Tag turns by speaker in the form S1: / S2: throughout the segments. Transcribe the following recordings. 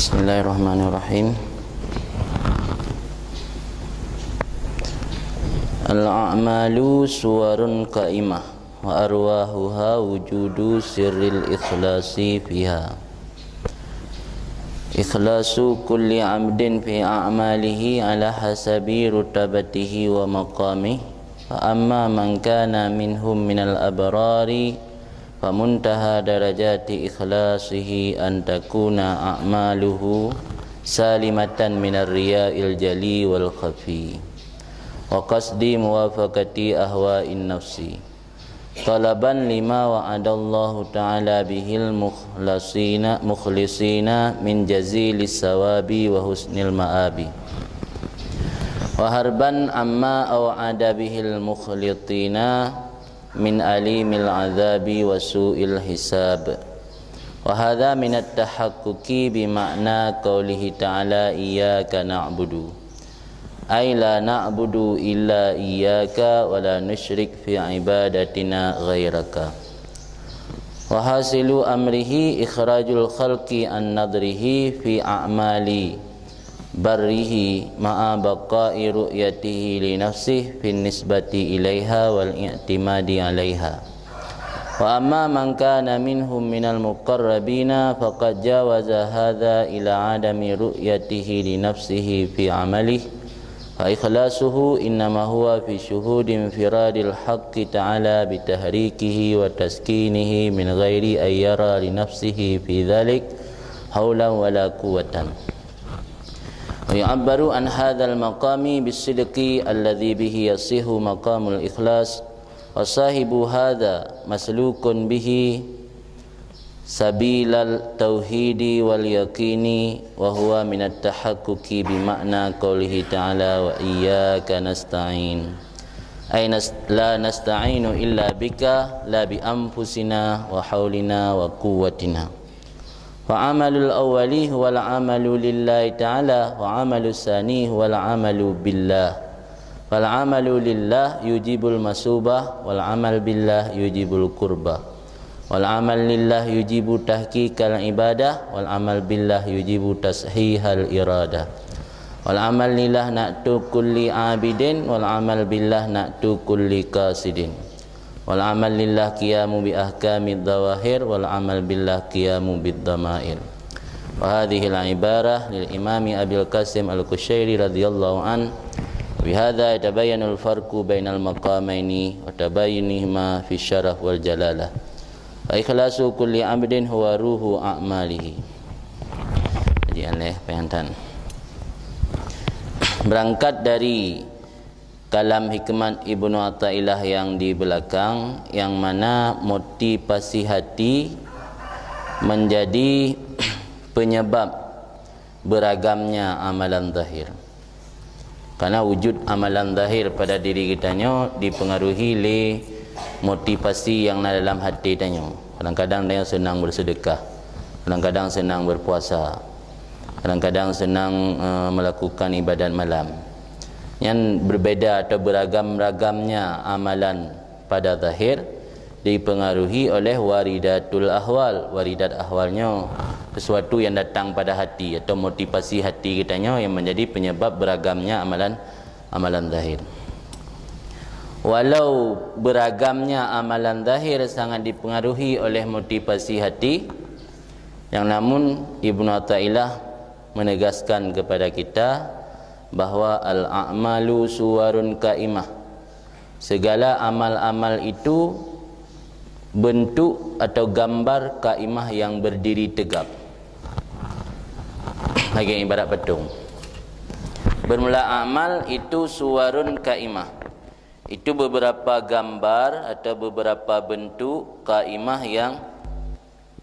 S1: Bismillahirrahmanirrahim. Al-a'malu suwarun qa'imah wa arwahuha wujudu sirril ikhlasi fiha. Ikhlasu kulli abdin fi a'malihi ala hasabi rutabatihi wa maqamihi. Fa amma man kana minhum minal abrari famuntaha darajati ikhlasihi an takuna a'maluhu salimatan minar riya'il jali wal khafi wa qasdi muwafaqati ahwa'in nafsi talaban lima wa'adallahu ta'ala bihil mukhlisina min jazilis sawabi wa husnil ma'abi wa harban amma aw'ada bihil mukhlitina min alimil azabi wa su'il hisab. Wa hadha min at-tahaqquqi bi ma'na qawlihi ta'ala iyyaka na'budu ay la na'budu illa iyyaka wa la nusyrik fi ibadatina ghairaka. Wa hasilu amrihi ikhrajul khalqi an nadrihi fi a'mali barrihi ma'a baqa'i ru'yatihi li nafsihi fin nisbati ilaiha wal i'timadi alaiha. Wa amma man kana minhum minal muqarrabina faqad jawaza hadha ila adami ru'yatihi li nafsihi fi amalihi fa ikhlasuhu innama huwa fi syuhudi infiradil haqqi ta'ala bitahrikihi wa taskinihi min ghairi ayyara li nafsihi fi dhalik haulan wala quwwatan. ويعبر عن هذا المقام بالصدق الذي به يصح مقام الإخلاص وصاحب هذا مسلوك به سبيل التوحيد واليقين وهو من التحقق بمعنى قوله تعالى وإياك نستعين أي لا نستعين إلا بك لا بأنفسنا وحولنا وقوتنا. Fa'amalul awwali wal amalu lillahi ta'ala wa amalus sani wal amalu billah. Wal amalu lillah yujibul masubah wal amal billah yujibul qurbah. Wal amal lillah yujibu tahqiqal ibadah wal amal billah yujibu tashihal iradah. Wal amal lillah na'tu kulli abidin wal amal billah na'tu kulli qasidin. Wal amal lillah qiyamu bi ahkamid dhawahir wal amal billah qiyamu bid dhamair. Wa hadhihi al ibarah lil imami Abil Qasim al-Qushairi radhiyallahu an bi hadza yatabayyanu al farqu bainal maqamaini wa tabayyunihima fi syaraf wal jalalah. Wa ikhlasu kulli abdin huwa ruhu a'malihi. Kajian pengantan. Berangkat dari kalam hikmat Ibnu Athaillah yang di belakang, yang mana motivasi hati menjadi penyebab beragamnya amalan zahir. Karena wujud amalan zahir pada diri kitanya dipengaruhi oleh motivasi yang dalam hati tanya. Kadang-kadang dia senang bersedekah, kadang-kadang senang berpuasa, kadang-kadang senang melakukan ibadat malam. Yang berbeza atau beragam-ragamnya amalan pada zahir dipengaruhi oleh waridatul ahwal. Waridat ahwalnya sesuatu yang datang pada hati atau motivasi hati kitanya yang menjadi penyebab beragamnya amalan zahir. Walau beragamnya amalan zahir sangat dipengaruhi oleh motivasi hati, yang namun Ibnu Athaillah menegaskan kepada kita bahwa al-a'malu suwarun qa'imah. Segala amal-amal itu bentuk atau gambar qa'imah yang berdiri tegap. Lagi ibarat patung. Bermula amal itu suwarun qa'imah. Itu beberapa gambar atau beberapa bentuk qa'imah yang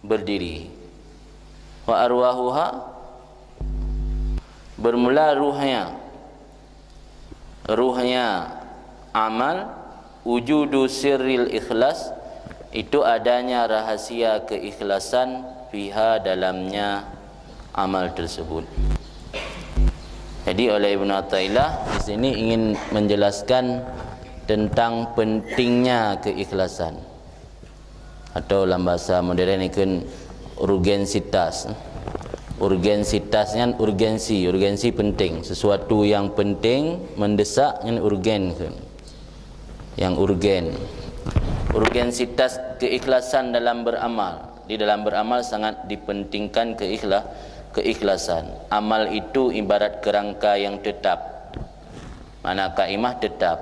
S1: berdiri. Wa arwahuha, bermula ruhnya amal, wujudu sirril ikhlas, itu adanya rahasia keikhlasan fiha dalamnya amal tersebut. Jadi oleh Ibnu Athaillah di sini ingin menjelaskan tentang pentingnya keikhlasan, atau dalam bahasa modern ini urgensitas Urgensitasnya urgensi penting, sesuatu yang penting mendesak yang urgen, yang urgen. Urgensitas keikhlasan dalam beramal. Di dalam beramal sangat dipentingkan keikhlasan. Amal itu ibarat kerangka yang tetap. Mana kaimah tetap,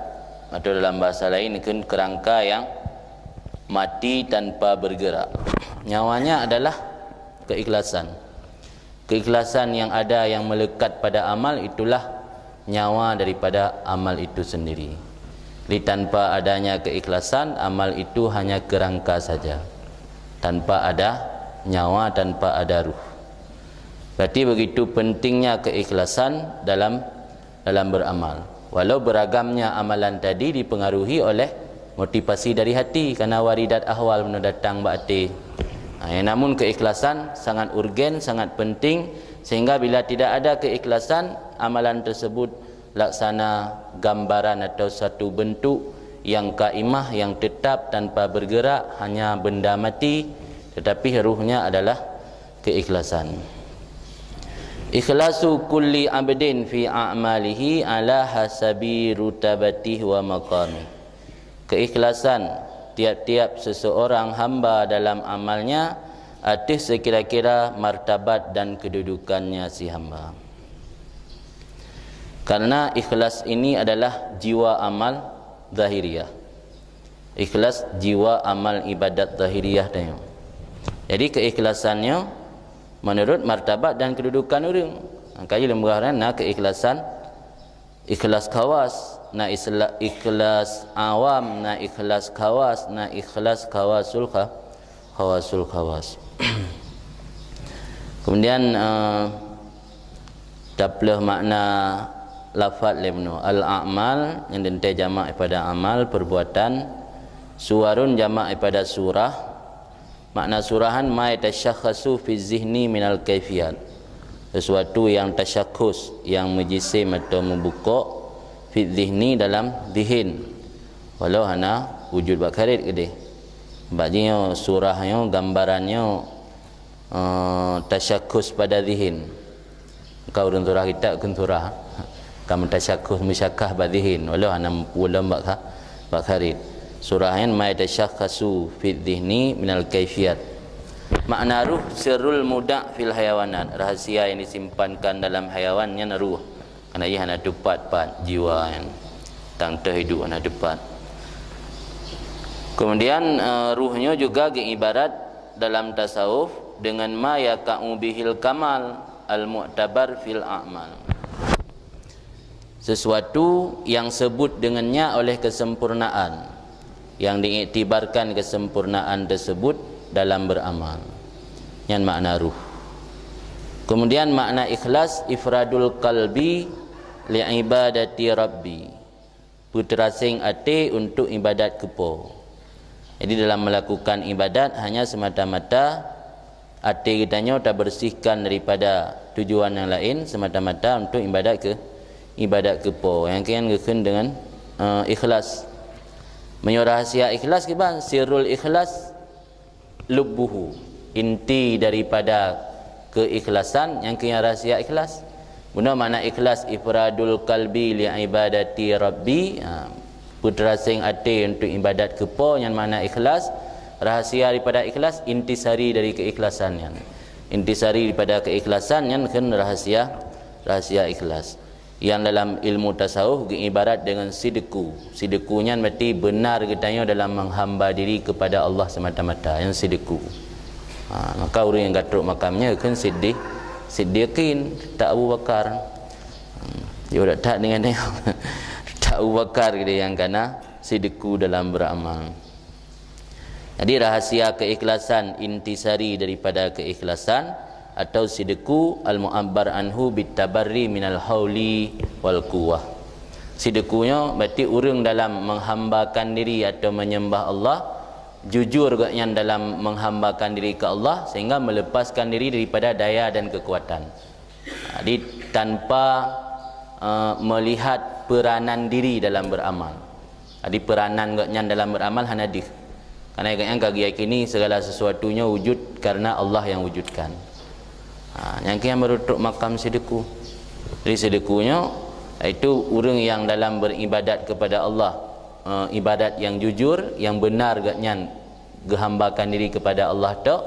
S1: atau dalam bahasa lain kan kerangka yang mati tanpa bergerak. Nyawanya adalah keikhlasan. Keikhlasan yang ada yang melekat pada amal itulah nyawa daripada amal itu sendiri. Tanpa adanya keikhlasan, amal itu hanya kerangka saja. Tanpa ada nyawa, tanpa ada ruh. Berarti begitu pentingnya keikhlasan dalam beramal. Walau beragamnya amalan tadi dipengaruhi oleh motivasi dari hati, karena waridat ahwal mendatang ba'ati. Namun keikhlasan sangat urgen, sangat penting, sehingga bila tidak ada keikhlasan, amalan tersebut laksana gambaran atau satu bentuk yang kaimah, yang tetap tanpa bergerak, hanya benda mati, tetapi ruhnya adalah keikhlasan. Ikhlasu kulli abdin fi a'malihi ala hasabi rutabatih wa maqamih. Keikhlasan tiap-tiap seseorang hamba dalam amalnya atas sekira-kira martabat dan kedudukannya si hamba. Karena ikhlas ini adalah jiwa amal zahiriyah. Ikhlas jiwa amal ibadat zahiriyah tanya. Jadi keikhlasannya menurut martabat dan kedudukan orang. Kaya lembaran keikhlasan, ikhlas khawas, ikhlas awam, ikhlas khawas, ikhlas khawasul khawas. Kemudian daplah makna lafaz lemno al-a'mal yang dente jamak pada amal, perbuatan. Suwarun jamak pada surah. Makna surahan ma yatashakhasu fi zihni minal kaifiyat, sesuatu yang tasyakhus, yang menjisim atau membuka fi zihni dalam zihin, walau hana wujud bakarit gede. Sebabnya surahnya, gambarannya tasyakhus pada zihin. Kau urun surah kita kun surah kamu tasyakhus musyakkah badihin, walau hana ulam bakarit. Surahan ma yatashakhasu fi dhihni minal kaifiyat. Makna ruh sirrul muda' fil hayawanat, rahasia yang disimpankan dalam hayawannya ruh. Karena ia hanya dapat jiwa yang tang terhidup hanya dapat. Kemudian ruhnya juga ibarat dalam tasawuf dengan ma yaqa'u bihil kamal al mu'tabar fil a'mal. Sesuatu yang sebut dengannya oleh kesempurnaan, yang diiktibarkan kesempurnaan tersebut dalam beramal. Yang makna ruh. Kemudian makna ikhlas ifradul qalbi li ibadati rabbi, putrasing ati untuk ibadat kepo. Jadi dalam melakukan ibadat hanya semata-mata ati kitanya tak bersihkan daripada tujuan yang lain, semata-mata untuk ibadat kepo. Yang kian gekun dengan ikhlas. Menyurahasia ikhlas kiban sirrul ikhlas lubbuhu, inti daripada keikhlasan yang kena rahsia ikhlas. Guna makna ikhlas ifradul qalbi li ibadati rabbi, putra sing ati untuk ibadat kepo. Yang makna ikhlas, rahasia daripada ikhlas, intisari dari keikhlasannya. Intisari daripada keikhlasan yang kena rahasia ikhlas. Yang dalam ilmu tasawuf ibarat dengan sidku. Sidkunya berarti benar katanya dalam menghamba diri kepada Allah semata-mata, yang sidku. Maka orang yang gatruk makamnya kan siddiqin, tak Abu Bakar. Dia udah tak dengan dia. Tak Abu Bakar gitu yang kena sidku dalam beramal. Jadi rahasia keikhlasan, intisari daripada keikhlasan atau sidku al-mu'abbar anhu bitabarri minal hauli wal quwwah. Sidkunya berarti orang dalam menghambakan diri atau menyembah Allah jujur yang dalam menghambakan diri ke Allah sehingga melepaskan diri daripada daya dan kekuatan. Jadi tanpa melihat peranan diri dalam beramal. Jadi peranan yang dalam beramal hanya di. Karena yang kaki yakini segala sesuatunya wujud karena Allah yang wujudkan. Yang kian merutuk makam sedeku. Jadi sedekunya itu orang yang dalam beribadat kepada Allah, ibadat yang jujur, yang benar gatnya gehambakan diri kepada Allah tok,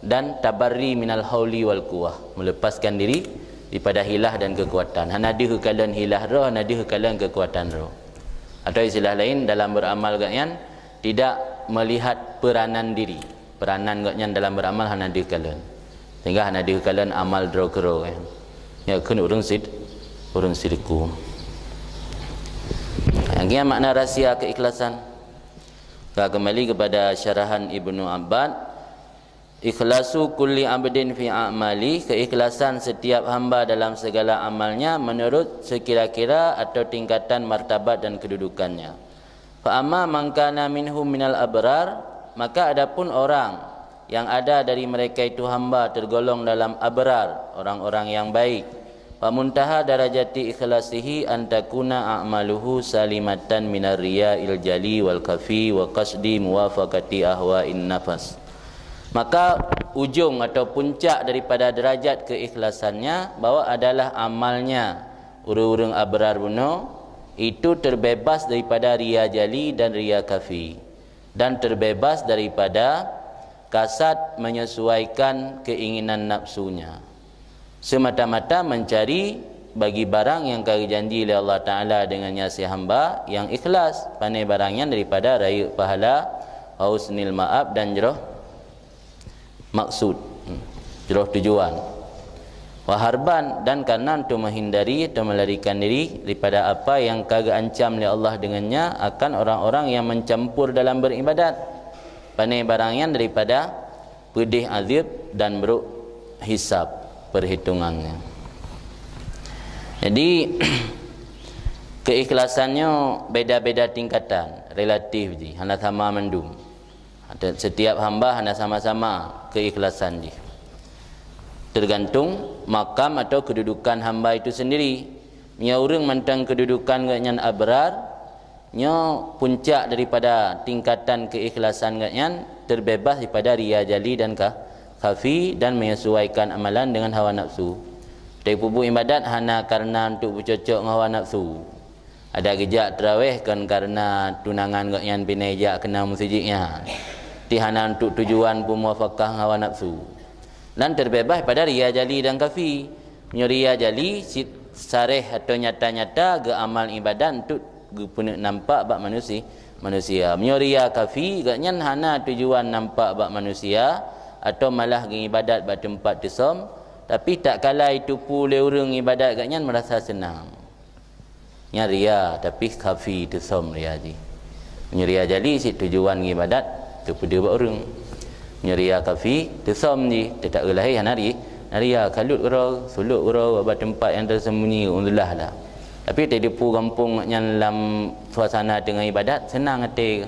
S1: dan tabarri minal hauli wal quwah, melepaskan diri daripada hilah dan kekuatan. Hanadi kekalan hilah roh, hanadi kekalan kekuatan roh. Atau istilah lain dalam beramal gatnya tidak melihat peranan diri. Peranan gatnya dalam beramal hanadi kekalan. Sehingga hanadi kekalan amal drogro kan. Ya kena urung sidku. Yang makna rahsia keikhlasan. Kita kembali kepada syarahan Ibnu Abbad. Ikhlasu kulli abdin fi a'mali, keikhlasan setiap hamba dalam segala amalnya menurut sekira-kira atau tingkatan martabat dan kedudukannya. Fa amma man kana minhum minal abrar, maka adapun orang yang ada dari mereka itu hamba tergolong dalam abrar, orang-orang yang baik. Fa muntaha darajati ikhlasihi an takuna a'maluhu salimatan minar riya'il jali wal kafi wa qasdi muwafaqati ahwa'in nafas. Maka ujung atau puncak daripada derajat keikhlasannya bahwa adalah amalnya urang-urang abrar buno itu terbebas daripada riya jali dan riya kafi, dan terbebas daripada kasat menyesuaikan keinginan nafsunya, semata-mata mencari bagi barang yang kau janji oleh Allah Ta'ala dengannya si hamba yang ikhlas, pandai barangnya daripada raya pahala, husnil ma'ab dan jeroh maksud, jeroh tujuan. Waharban, dan karena untuk menghindari atau melarikan diri daripada apa yang kagak ancam oleh Allah dengannya akan orang-orang yang mencampur dalam beribadat, pandai barangnya daripada pedih azab dan buruk hisab perhitungannya. Jadi keikhlasannya beda-beda tingkatan, relatif je, hanya sama mendung. Setiap hamba hanya sama-sama keikhlasan je. Tergantung makam atau kedudukan hamba itu sendiri. Nya orang mentang kedudukan gatnya abrar, nya puncak daripada tingkatan keikhlasan gatnya terbebas daripada riya jali dan kafi, dan menyesuaikan amalan dengan hawa nafsu. Dari pubu ibadat hanya karena untuk bercocok dengan hawa nafsu. Ada gejak terawih kan karena tunangan gatnya pinajak kena masjidnya. Tihana untuk tujuan pemuafakah hawa nafsu. Dan terbebas pada riya jali dan kafi. Riya jali sareh atau nyata-nyata ke amal ibadat untuk guna nampak bak manusia. Riya kafi gatnya hana tujuan nampak bak manusia atau malah ke ibadat bak tempat tesom, tapi tak kala itu pulai orang ibadat gatnya merasa senang. Nya riya tapi kafi tesom riya ji. Riya jali si tujuan ibadat tu pada buat orang. Riya kafi tesom ni tak gelai hanari riya kalut ora suluk ora buat tempat yang tersembunyi alhamdulillah lah. Tapi tak depu kampung yang dalam suasana tengah ibadat senang hati.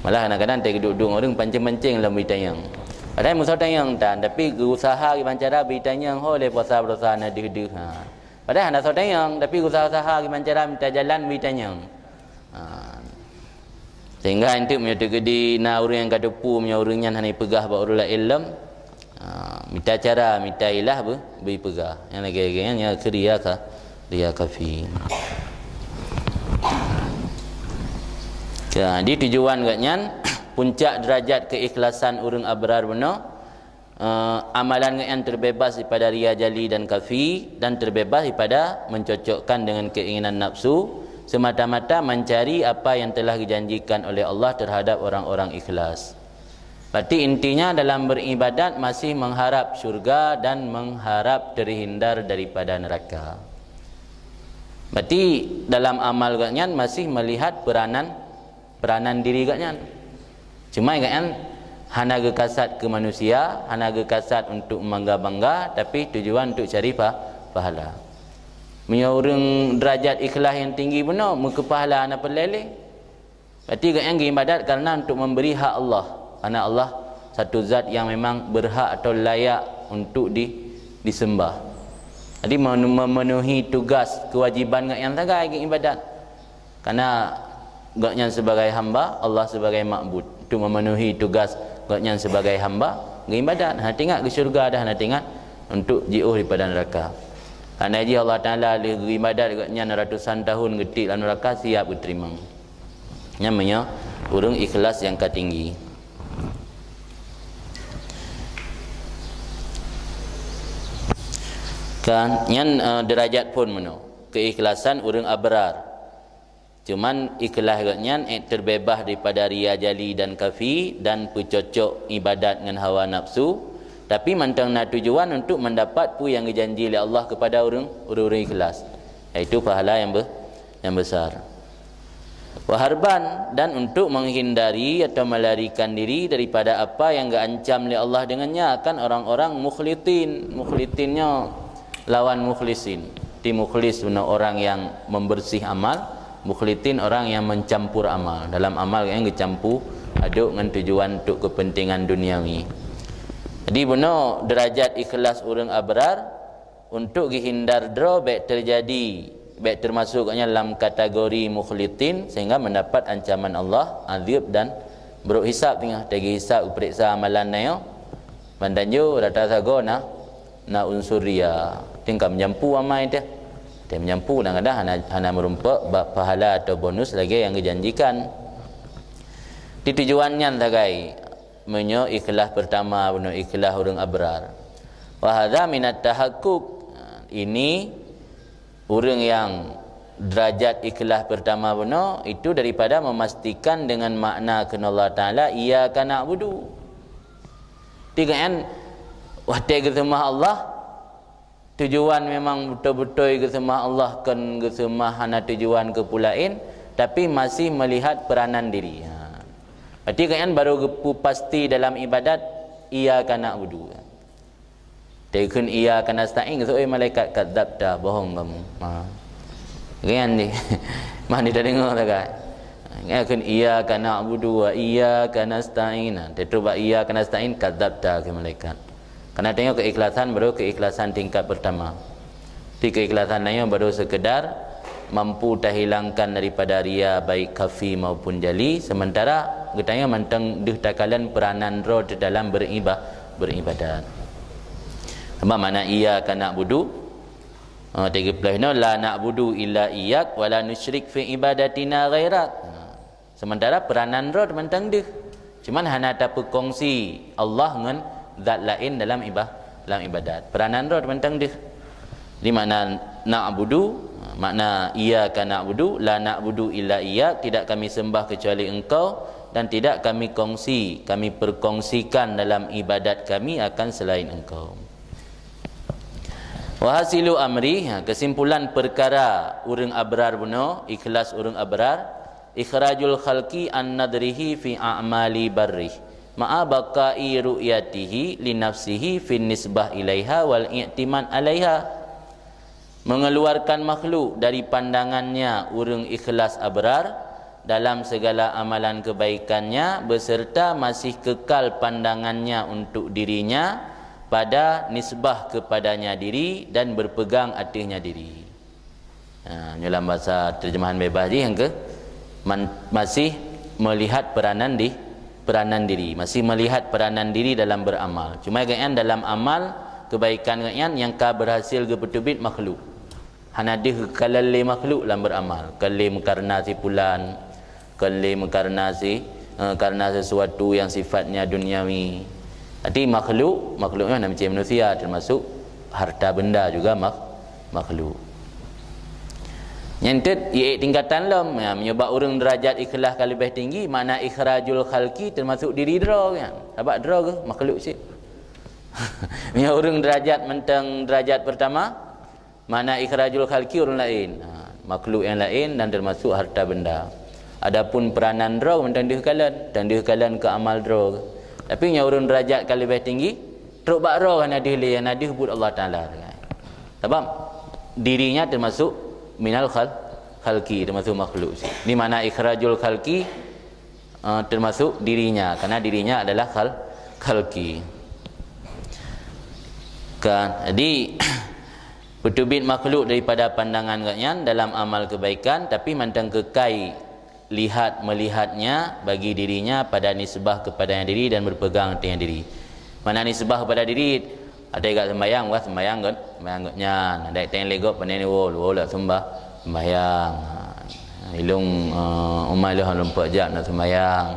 S1: Malah kadang-kadang tak duduk orang pancing-pancing dalam bertayang. Padahal musuh tayang tan, tapi usaha gimana cara bertayang oleh puasa-puasa nak dih. Padahal nak tayang tapi usaha gimana cara minta jalan bertayang. Sehingga itu menyatu gedi na orang yang kadepu punya orang yang hanya pegah ba urul ilm, minta cara minta ilah beri pegah yang lagi yang riya kafi. Ya, di tujuan gatnya puncak derajat keikhlasan orang abrar benar, amalan yang terbebas daripada riya jali dan kafi, dan terbebas daripada mencocokkan dengan keinginan nafsu, semata-mata mencari apa yang telah dijanjikan oleh Allah terhadap orang-orang ikhlas. Berarti intinya dalam beribadat masih mengharap syurga dan mengharap terhindar daripada neraka. Berarti dalam amal gatnya masih melihat peranan diri gatnya. Cuma gatnya hana gekasat ke manusia, hana gekasat untuk membangga-bangga, tapi tujuan untuk cari pahala. Orang derajat ikhlas yang tinggi benar muka pahala ana peleleh. Berarti yang ibadat karena untuk memberi hak Allah. Karena Allah satu zat yang memang berhak atau layak untuk disembah. Jadi memenuhi tugas kewajiban yang tagai ibadat. Karena gaknya sebagai hamba, Allah sebagai ma'bud. Untuk memenuhi tugas gaknya sebagai hamba, ibadat. Hana tengok ke syurga dah, hana tengok untuk jauh daripada neraka. Hana ji Allah Taala le ibadat degatnya ratusan tahun getik dalam neraka siap diterima. Namanya urang ikhlas yang tinggi. Kan yang derajat pun mano keikhlasan urang abrar. Cuman ikhlas agaknya terbebas daripada ria jali dan kafi dan pecocok ibadat dengan hawa nafsu, tapi mantang na tujuan untuk mendapat pu yang dijanji oleh Allah kepada orang ikhlas, iaitu pahala yang besar. Waharban, dan untuk menghindari atau melarikan diri daripada apa yang diancam oleh Allah dengannya akan orang-orang mukhlitinnya lawan mukhlisin. Di mukhlis benar orang yang membersih amal, mukhlitin orang yang mencampur amal. Dalam amal yang dicampur aduk dengan tujuan untuk kepentingan duniawi. Jadi benar derajat ikhlas orang abrar untuk dihindar baik terjadi, baik termasuknya dalam kategori mukhlitin sehingga mendapat ancaman Allah, azab dan buruk hisab tengah tagi hisab periksa amalan nayo. Bandanjo rata sago na unsur ria. Tingkah menyampu amal dia. Dia menyampu kadang-kadang hana merumpak pahala atau bonus lagi yang dijanjikan. Di tujuannya tagai menyo ikhlas pertama beno ikhlas orang abrar. Wa hadza minat tahakkuk. Ini orang yang derajat ikhlas pertama beno itu daripada memastikan dengan makna kena Allah Taala iyyaka na'budu. Tigaan wahai kesembah Allah, tujuan memang betul-betul kesembah Allah kan kesembah hana tujuan kepulain, tapi masih melihat peranan diri. Berarti kan baru pasti dalam ibadat iyyaka na'budu. Tekun iyyaka nasta'in so malaikat kadzabta bohong kamu. Kan ni. Mana dah dengar tak kan? Kan iyyaka na'budu wa iyyaka nasta'in. Dia cuba iyyaka nasta'in kadzabta ke malaikat. Karena tengok keikhlasan baru keikhlasan tingkat pertama. Di keikhlasan lainnya baru sekedar mampu terhilangkan daripada ria baik kafi maupun jali, sementara katanya mantang deh takalan peranan roh dalam beribadat. Apa makna iyyaka na'budu? 30 no la na'budu illa iyyak wa la nusyrik fi ibadatina ghairak. Sementara peranan roh mantang deh. Cuman hana tak berkongsi Allah dengan zat lain dalam ibadat. Peranan roh mantang deh. Di mana na'budu, makna iyyaka na'budu, la na'budu illa iyyak, tidak kami sembah kecuali engkau dan tidak kami perkongsikan dalam ibadat kami akan selain engkau. Wa hasilu amri, kesimpulan perkara urang abrar buno, ikhlas urang abrar, ikhrajul khalqi an nadrihi fi a'mali barrih ma'a baqa'i ru'yatihi li nafsihi fi nisbah ilaiha wal i'timan alaiha. Mengeluarkan makhluk dari pandangannya urang ikhlas abrar dalam segala amalan kebaikannya beserta masih kekal pandangannya untuk dirinya pada nisbah kepadanya diri dan berpegang atasnya diri. Dalam bahasa terjemahan bebas yang ke masih melihat peranan diri, masih melihat peranan diri dalam beramal. Cuma kan dalam amal kebaikan kan yang ka berhasil ke petubit makhluk. Hana dih kalale makhluk dalam beramal. Kalim karena si pulan, kalim karena sesuatu yang sifatnya duniawi. Jadi makhluknya macam manusia, termasuk harta benda juga makhluk. Yang ia tingkatan lam menyebab orang derajat ikhlas kalau lebih tinggi, mana ikhrajul khalqi termasuk diri dra kan. Dapat dra ke makhluk sih. Punya orang derajat mentang derajat pertama, mana ikhrajul khalqi orang lain. Makhluk yang lain dan termasuk harta benda. Adapun peranan dra mentang dihkalan ke amal dra. Tapi yang urun derajat kalau lebih tinggi teruk bakro kan nadih buat Allah Taala. Sebab dirinya termasuk minal khalqi, termasuk makhluk. Di mana ikhrajul khalqi termasuk dirinya, karena dirinya adalah khalqi. Kan jadi bertubit makhluk daripada pandangan kanyan dalam amal kebaikan, tapi mantang kekai melihatnya bagi dirinya pada nisbah kepadanya diri dan berpegang dengan diri. Mana nisbah kepada diri, ada kat sembahyang, wah sembahyang kan, sembahyang katnya. Ada teng legok pandai ni wol lah sembahyang. Ilung umai lu halum pajak nak sembahyang.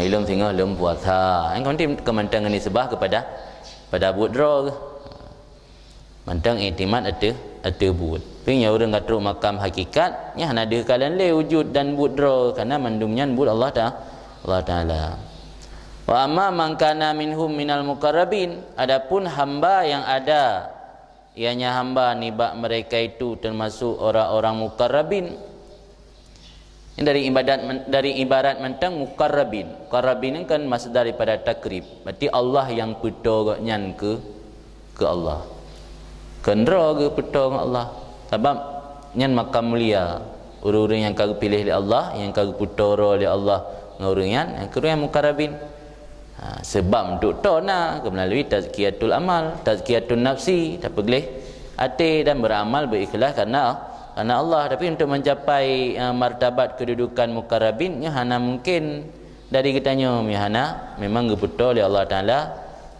S1: Ilung tengah lum puasa. Yang konti kementang ni sebah kepada budro ke. Mentang iktimat ada bud. Punya orang kata makam hakikat, nya ada kalan le wujud dan budro karena mandumnya bud Allah Taala. Wa amma man kana minhum minal muqarrabin, adapun hamba yang ada ianya hamba nibak mereka itu termasuk orang-orang muqarrabin. Ini dari ibarat mentang muqarrabin. Muqarrabin ini kan maksud daripada takrib. Berarti Allah yang peto nyan ke Allah. Kendra ke peto dengan Allah. Sebab nyan makam mulia. Orang-orang yang kau pilih oleh Allah, yang kau putoro oleh Allah ngurang yang kedua yang muqarrabin. Sebab untuk to nak melalui tazkiyatul amal, tazkiyatun nafsi, tak boleh hati dan beramal berikhlas karena Allah. Tapi untuk mencapai martabat kedudukan muqarrabin nya hana mungkin dari kitanya hana memang betul oleh Allah Taala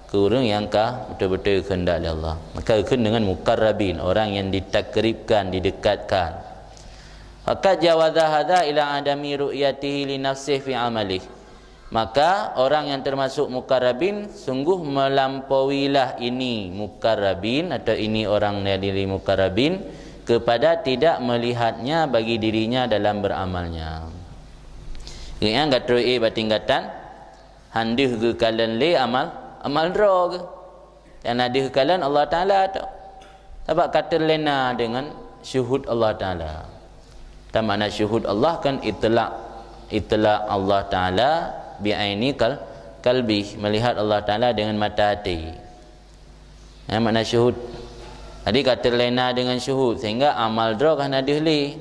S1: ke orang yang betul-betul kehendak oleh Allah. Maka kena dengan muqarrabin, orang yang ditakribkan, didekatkan. Faqad jawaza hadza ila adami ru'yatihi li nafsihi fi amalihi. Maka orang yang termasuk muqarrabin sungguh melampauilah ini muqarrabin atau ini orang yang diri muqarrabin kepada tidak melihatnya bagi dirinya dalam beramalnya. Yang kata batingkatan handih ke kalan le amal dro ke. Yang nadih kalan Allah Taala tu. Sebab kata lena dengan syuhud Allah Taala. Dan makna syuhud Allah kan itlaq Allah Taala bi'aini kalbi, melihat Allah Taala dengan mata hati. Yang makna syuhud. Jadi kata lena dengan syuhud sehingga amal dro kan adihli.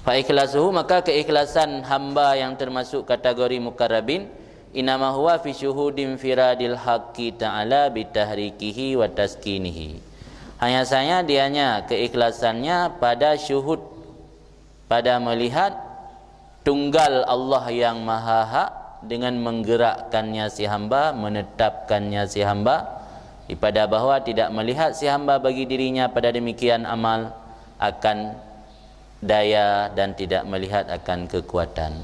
S1: Fa ikhlasuhu, maka keikhlasan hamba yang termasuk kategori muqarrabin inama huwa fi syuhudin firadil haqqi ta'ala bitahrikihi wa taskinihi. Hanya saja dianya keikhlasannya pada syuhud, pada melihat tunggal Allah yang maha hak dengan menggerakkannya si hamba, menetapkannya si hamba pada bahawa tidak melihat si hamba bagi dirinya pada demikian amal akan daya dan tidak melihat akan kekuatan.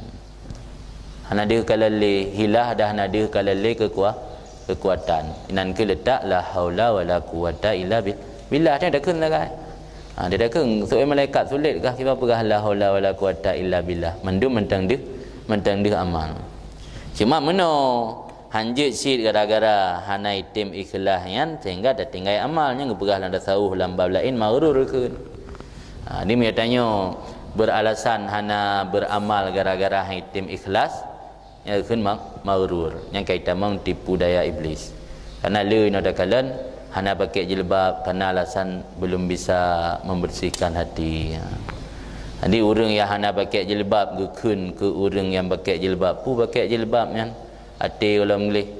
S1: Hanadir kalale hilah dah hanadir kalale kekuatan. Inan ke letak la haula wala quwata illa billah. Dia dah kena kan. Dia dah kena soal malaikat sulit kah kita perah la haula wala quwata illa billah. Mendum mentang dia amal. Cuma meno hanjit syid gara-gara hana itim ikhlas yan sehingga dah tinggal amalnya ngeperah lan tasawuf lan bab lain maghrur ke. Dia dia tanya beralasan hana beramal gara-gara itim ikhlas ya kan maghrur yang kaitan mang tipu daya iblis. Karena le no dakalan hana pakai jilbab kerana alasan belum bisa membersihkan hati. Jadi orang yang hana pakai jilbab gekun ke orang yang pakai jilbab pu pakai jilbab kan hati kalau mengelih.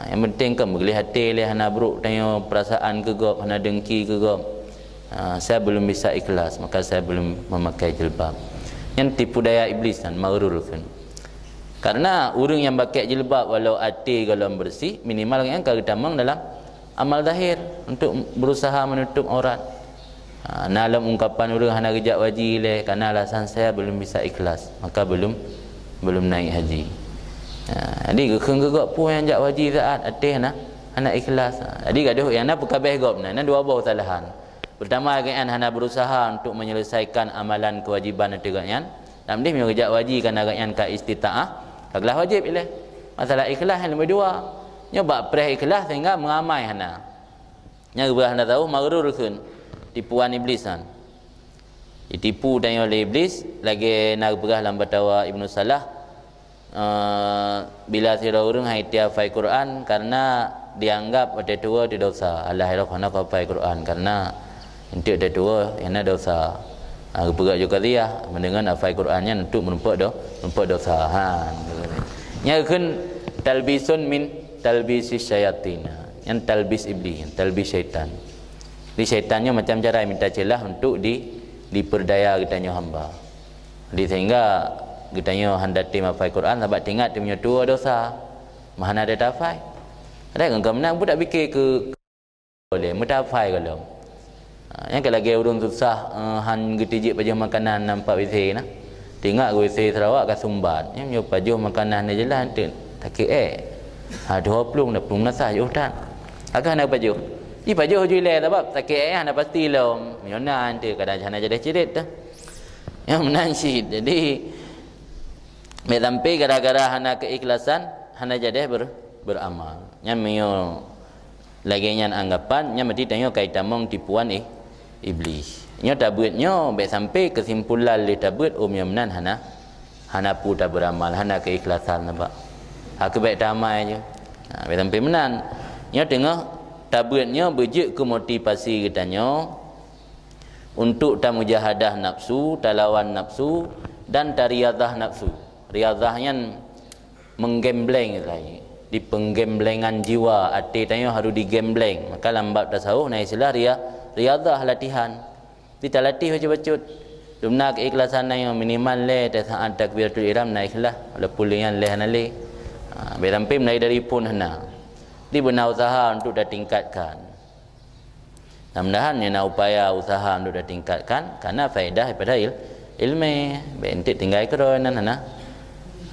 S1: Yang penting kan mengelih hati le hana buruk tanya perasaan ke gop hana dengki ke gop. Saya belum bisa ikhlas maka saya belum memakai jilbab. Yang tipu daya iblis kan maghrur kan. Karena orang yang pakai jilbab walau hati kalau bersih minimal yang keutamaan dalam amal zahir untuk berusaha menutup aurat. Dalam ungkapan orang hana rejak wajib le kerana alasan saya belum bisa ikhlas maka belum naik haji. Jadi gekeng-gegok pun yang jak wajib saat atih hana ikhlas. Jadi gaduh yang nak perkabeh gop na dua bau salahan. Pertama kan hana berusaha untuk menyelesaikan amalan kewajiban atigaknya. Dalam dia memang rejak wajib kan agaknya ka istitaah. Kaglah wajib ile. Masalah ikhlas yang nombor dua. Nyoba preh ikhlas sehingga mengamai hana. Nya berah hana tahu maghrur kun. Tipuan iblis kan. Ditipu dan oleh iblis lagi nak berah dalam batawa Ibnu Salah. Bila sira urang haitia fai Quran karena dianggap ada tua tidak dosa. Allah hana fai Quran karena untuk ada tua yang ada dosa. Bergerak juga dia mendengar fai Qurannya untuk menumpak dosa. Nya kun talbisun min talbisis syayatin. Yang talbis iblis, talbis syaitan. Di syaitannya macam cara minta celah untuk diperdaya kitanya hamba. Jadi sehingga kitanya handati mafai Quran sebab tinggal dia punya dua dosa. Mana ada tafai? Ada kan menang pun tak fikir ke boleh mutafai kalau. Yang kalau lagi urung susah han getijik pajah makanan nampak WC nah. Tengok WC Sarawak ke Sumbat. Yang pajah makanan ni jelah tak kira. 20 dah pun nasah je hutan. Agak nak pajah. Di pajah jual sebab tak kira anda pasti lom. Miona nanti kadang jana jadi cerit dah. Yang menansi. Jadi sampai gara-gara hana keikhlasan hana jadi beramal. Yang mio lagi nyan anggapan nya mesti tengok kaitan mong tipuan iblis. Nya tak buatnya baik sampai kesimpulan le tak buat menan hana pu tak beramal, hana keikhlasan nampak. Aku baik tamai je. Baik sampai menan. Nya tengok tak buatnya berjek ke motivasi katanya untuk tak mujahadah nafsu, tak lawan nafsu dan tak riyadhah nafsu. Riyadhahnya menggembleng lagi. Di penggemblengan jiwa hati tanya harus digembleng, maka lambat tasawuf naik istilah riyadhah latihan. Kita latih baca-bacut dumna keikhlasan yang minimal le saat takbiratul ihram naik ikhlas ada pulingan le hanale berampai mulai dari pun hana di benar usaha untuk dah tingkatkan. Mudah-mudahan yana upaya usaha untuk dah tingkatkan karena faedah daripada ilmu bentik tinggal keronan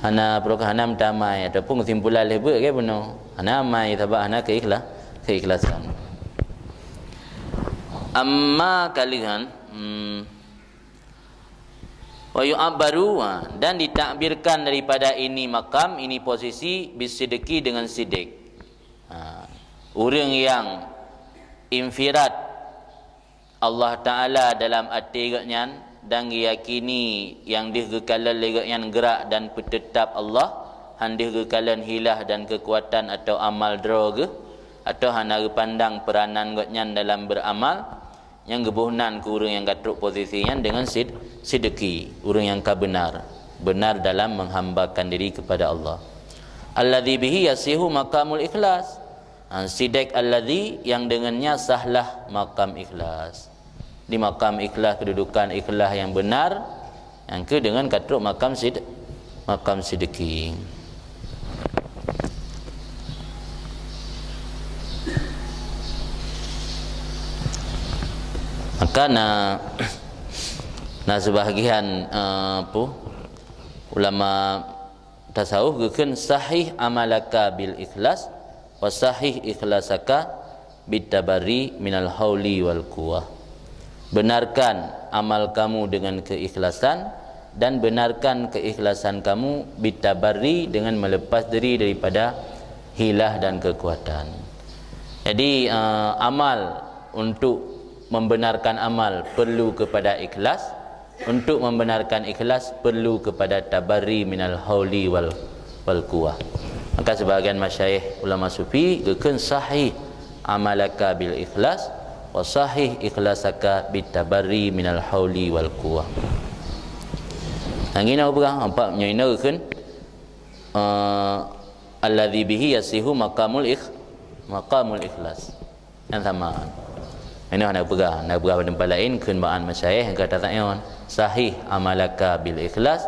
S1: hana perlukan hana damai ataupun kesimpulan lebih ke benar hana mai sebab hana keikhlasan. Amma kalian wa yu'abbaru dan ditakbirkan daripada ini makam, ini posisi bisidqi dengan sidik. Orang yang infirat Allah Taala dalam hati gatnya dan yakini yang dihgekalan legatnya gerak dan tetap Allah handih gekalan hilah dan kekuatan atau amal droga atau hana pandang peranan gatnya dalam beramal yang gebuhnan ke orang yang gatruk posisinya dengan sidqi, orang yang benar dalam menghambakan diri kepada Allah. Alladzi bihi yasihu maqamul ikhlas. Sidik alladzi yang dengannya sahlah makam ikhlas. Di makam ikhlas kedudukan ikhlas yang benar, yang ke dengan katruk makam sidqi. Maka sebahagian ulama tasawuf gekeun sahih amalaka bil ikhlas wa sahih ikhlasaka bitabarri minal hauli wal quwwah. Benarkan amal kamu dengan keikhlasan dan benarkan keikhlasan kamu bitabarri dengan melepas diri daripada hilah dan kekuatan. Jadi amal untuk membenarkan amal perlu kepada ikhlas, untuk membenarkan ikhlas perlu kepada tabarri minal hauli wal quwwah. Maka sebahagian masyayikh ulama sufi gekeun sahih amalaka bil ikhlas wa sahih ikhlasaka bit tabarri minal hauli wal quwwah. Angina berang empat nyoina gekeun alladzi bihi yasihu maqamul ikhlas. Yang sama. Ini nak pegang pada tempat lain kenbaan masyayikh yang kata ta'yon sahih amalaka bil ikhlas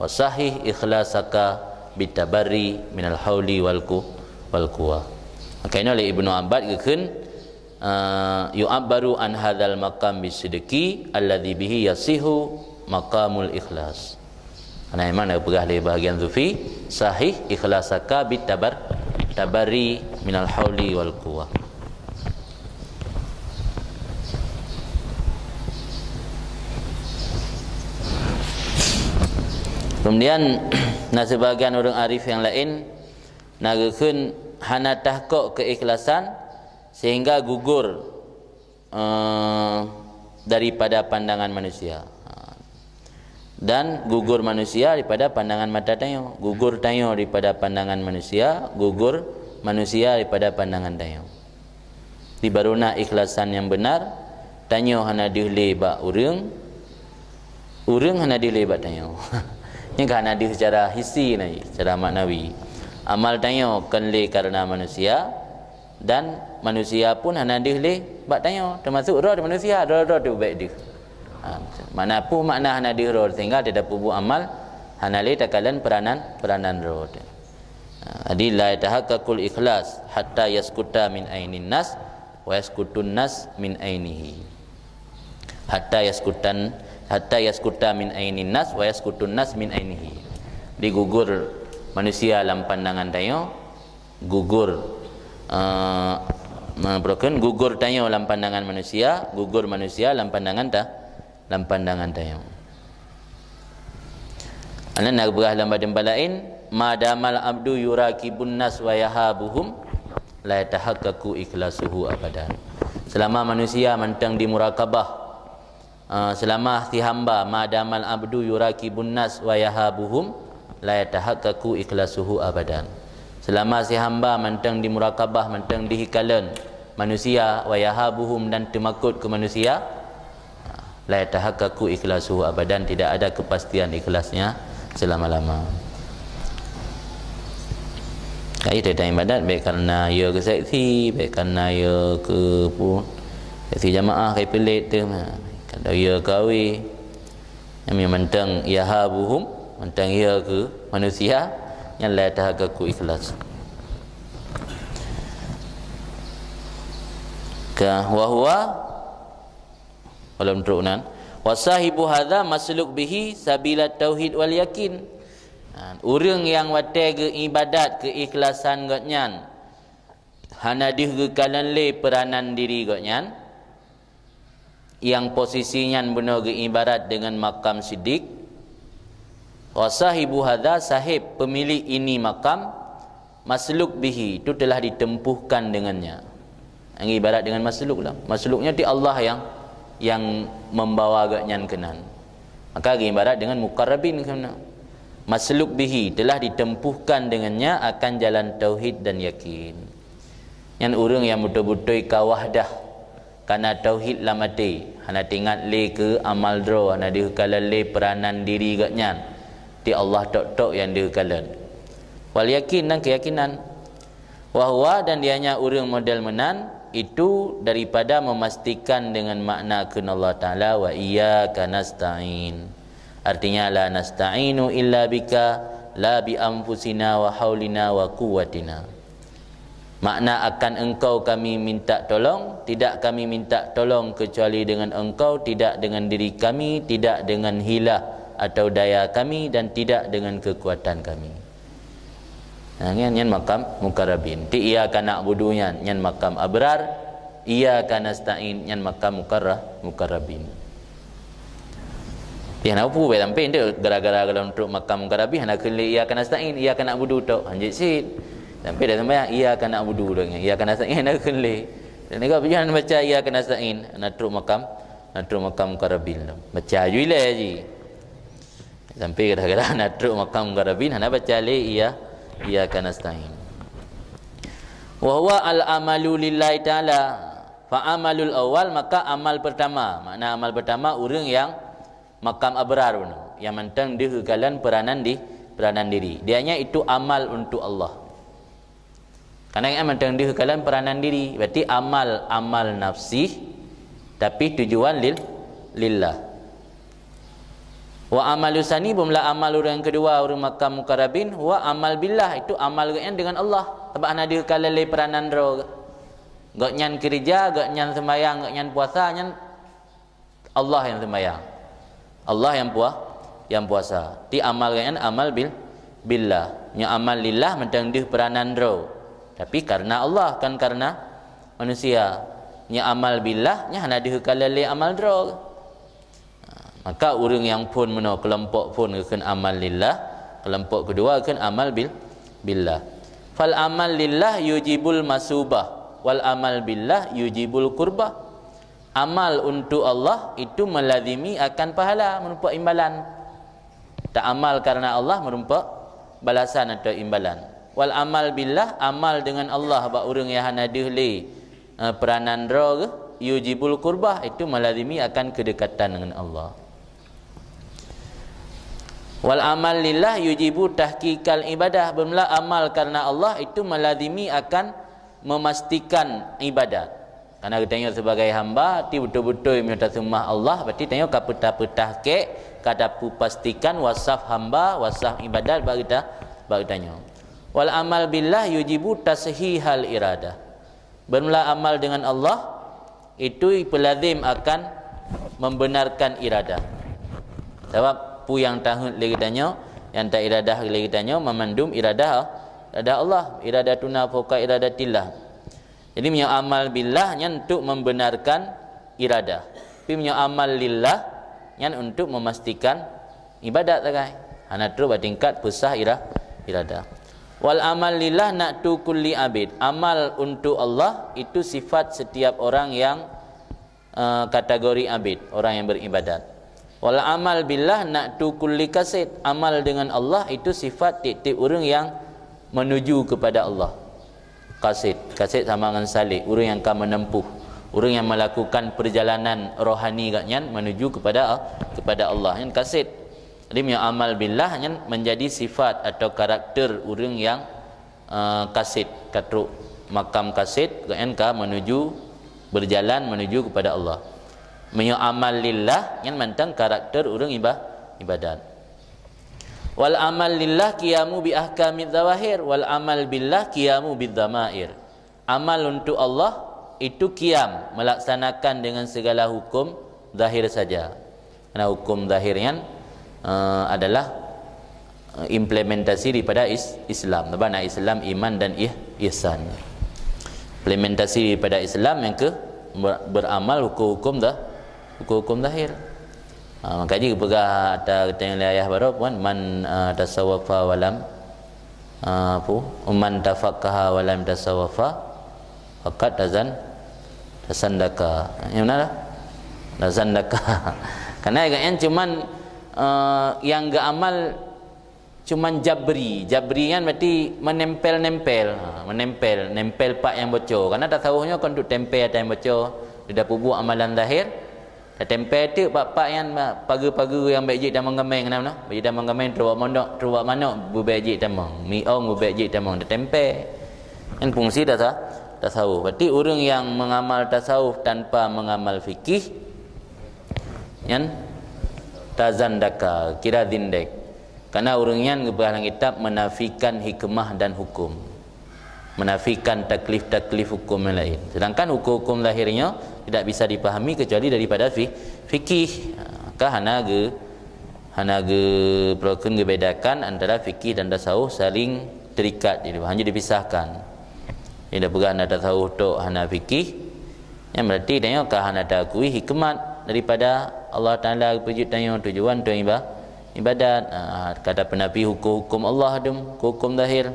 S1: wa sahih ikhlasaka bitabarri minal hauli wal quwwah. Maka ini oleh Ibnu Abbad gekeun yu'abbaru an hadzal maqam bisidqi alladzi bihi yasihu maqamul ikhlas. Ana mana pegang dari bahagian sufi sahih ikhlasaka bitabarri minal hauli wal quwwah. Kemudian sebahagian orang arif yang lain nagakeun hana tahqiq keikhlasan sehingga gugur daripada pandangan manusia. Dan gugur manusia daripada pandangan mata tayo, gugur tayo daripada pandangan manusia, gugur manusia daripada pandangan tayo. Di baruna ikhlasan yang benar, tanyo hana diulih ba urang hana diulih ba tayo. Ini kerana dia secara hissi ni, secara maknawi. Amal tanya kenli karena manusia dan manusia pun hana dia le bak tanya termasuk roh manusia, roh tu baik dia. Mana pun makna hana dia roh sehingga dia dapat buat amal hana le takalan peranan roh. Jadi la yatahaqqaqul ikhlas hatta yaskuta min ainin nas wa yaskutun nas min ainihi. Hatta yaskuta min ainin nas wa yaskutun nas min ainihi. Digugur manusia dalam pandangan tayo, gugur gugur tayo dalam pandangan manusia, gugur manusia dalam pandangan tayo. Anan nak berah dalam badan balain, madamal abdu yurakibun nas wa yahabuhum la yatahaqqaqu ikhlasuhu abadan. Selama manusia mentang di murakabah, selama si hamba madamal abdu yurakibun nas wa yahabuhum la yatahaqqaqu ikhlasuhu abadan. Selama si hamba mentang di murakabah, mentang di hikalan manusia wa yahabuhum dan temakut ke manusia, la yatahaqqaqu ikhlasuhu abadan, tidak ada kepastian ikhlasnya selama-lama. Itu tentang ibadat, baik kerana ia ke seksi, baik kerana ia ke pun seksi jamaah kai pelit tu, kalau ia kawi yang mentang yahabuhum, mentang ia ke manusia yang la yatahaqqaqu ikhlas. Ka wa huwa walam turunan wasahibu hadza masluk bihi sabilat tauhid wal yakin. Urang yang wate ke ibadat keikhlasan gotnyan hanadih ke kalan le peranan diri gotnyan yang posisinya benar ke ibarat dengan makam siddiq. Wasahibu hadza, sahib pemilik ini makam, masluk bihi, itu telah ditempuhkan dengannya. Yang ibarat dengan masluk lah. Masluknya di Allah yang membawa gaknyan kenan. Maka ibarat dengan muqarrabin kena. Masluk bihi, telah ditempuhkan dengannya akan jalan tauhid dan yakin. Yang orang yang betul-betul kawah dah karena tauhid lah mati, hana tingat le ke amal dro, hana dihukala le peranan diri gaknyan di Allah tok-tok yang dihekalan. Wal yakin dan keyakinan. Wahwa dan dianya urang model menan itu daripada memastikan dengan makna kun Allah Ta'ala wa iyyaka nasta'in. Artinya la nasta'inu illa bika la bi anfusina wa haulina wa quwwatina. Makna akan engkau kami minta tolong, tidak kami minta tolong kecuali dengan engkau, tidak dengan diri kami, tidak dengan hilah atau daya kami, dan tidak dengan kekuatan kami. Nyan makam mukarrabin. Ti iyyaka na'budu nyan makam abrar, iyyaka nasta'in nyan makam mukarrabin. Ya nak pu be sampai dia gara-gara kalau untuk makam mukarrabin nak keli iyyaka nasta'in, iyyaka na'budu tok anjit sit. Sampai dah sampai iyyaka na'budu dengan iyyaka nasta'in nak keli. Dan juga jangan baca iyyaka nasta'in nak makam mukarrabin. Baca juile ji. Sampai kadang-kadang nak truk makam muqarrabin hana baca le iyyaka nasta'in. Wa huwa al-amalu lillahi ta'ala. Fa amalul awal, maka amal pertama. Makna amal pertama orang yang makam abrar yang mentang dihekalan peranan diri. Dianya itu amal untuk Allah. Karena yang mentang dihekalan peranan diri, berarti amal nafsi tapi tujuan lillah. Wa amalu sani, bumla amal orang kedua orang makam mukarrabin, wa amal billah, itu amal gaknyan dengan Allah. Sebab ana dia kalale peranan ro gaknyan kerja, gaknyan sembahyang, gaknyan puasa, nyan Allah yang sembahyang, Allah yang puasa. Ti amal gaknyan amal billah. Nya amal lillah mentang dia peranan ro, tapi karena Allah, kan karena manusia. Nya amal billah nya hana dia kalale amal ro. Maka orang yang pun kelompok pun akan amal lillah, kelompok kedua akan amal billah. Fal amal lillah yujibul masubah, wal amal billah yujibul qurbah. Amal untuk Allah itu melazimi akan pahala, merupakan imbalan. Tak amal karena Allah merupakan balasan atau imbalan. Wal amal billah, amal dengan Allah ba orang yang hana dihli peranan ro yujibul qurbah, itu melazimi akan kedekatan dengan Allah. Wal amal lillah yujibu tahqiqal ibadah, bermula amal karena Allah itu melazimi akan memastikan ibadat. Karena kita tengok sebagai hamba ti betul-betul minta sembah Allah, berarti tengok kapeta-petah ke kata pastikan wasaf hamba, wasaf ibadat bagi kita tengok. Wal amal billah yujibu tashihal iradah. Bermula amal dengan Allah itu pelazim akan membenarkan iradah. Sebab pu yang tahun lagi tanya, yang tak iradah lagi tanya memandum iradah Allah, iradatuna fauqa iradatillah. Jadi punya amal billah yang untuk membenarkan iradah. Tapi punya amal lillah yang untuk memastikan ibadat takai. Ana terus bertingkat pusah iradah. Wal amal lillah na'tu kulli abid. Amal untuk Allah itu sifat setiap orang yang kategori abid, orang yang beribadat. Wal amal billah na'tu kulli kasid. Amal dengan Allah itu sifat tiap-tiap orang yang menuju kepada Allah. Kasid sama dengan salik, orang yang akan menempuh, orang yang melakukan perjalanan rohani katnya menuju kepada Allah. Yang kasid. Jadi yang amal billah yang menjadi sifat atau karakter orang yang kasid, katruk makam kasid katnya menuju berjalan menuju kepada Allah. Yang amal lillah yang mentang karakter orang ibadat. Wal amal lillah qiyamu bi ahkamid zawahir wal amal billah qiyamu bid dhamair. Amal untuk Allah itu qiyam, melaksanakan dengan segala hukum zahir saja. Karena hukum zahirnya adalah implementasi daripada Islam. Sebab Islam iman dan ihsan. Implementasi daripada Islam yang beramal hukum-hukum zahir. Makanya pegah ada tanya ayah baru puan man tasawwafa walam man tafaqqaha walam tasawwafa faqad tasandaka. Yang mana? Tasandaka. Karena yang cuman yang enggak amal cuman jabri kan berarti menempel pak yang bocor. Karena tasawufnya kan untuk tempel yang bocor dia dah buat amalan zahir. Dah tempel tu pak yang pagu-pagu yang baik dan mengemeng kenapa? Baik dan mengemeng terbuat mana berbaik dan miong berbaik dan dah tempel. Kan fungsi tasawuf. Berarti orang yang mengamal tasawuf tanpa mengamal fikih yang tazandaka kira dindek. Karena orang yang dalam kitab menafikan hikmah dan hukum. Menafikan taklif-taklif hukum yang lain. Sedangkan hukum-hukum lahirnya tidak bisa dipahami kecuali daripada fikih. Maka hanaga perlu dibedakan antara fikih dan tasawuf saling terikat, jadi hanya dipisahkan. Dia pegang ada tasawuf tok hana fikih, yang berarti dia hana takui hikmat daripada Allah Taala tujuan tu ibadat. Kata penapi hukum Allah adum hukum zahir.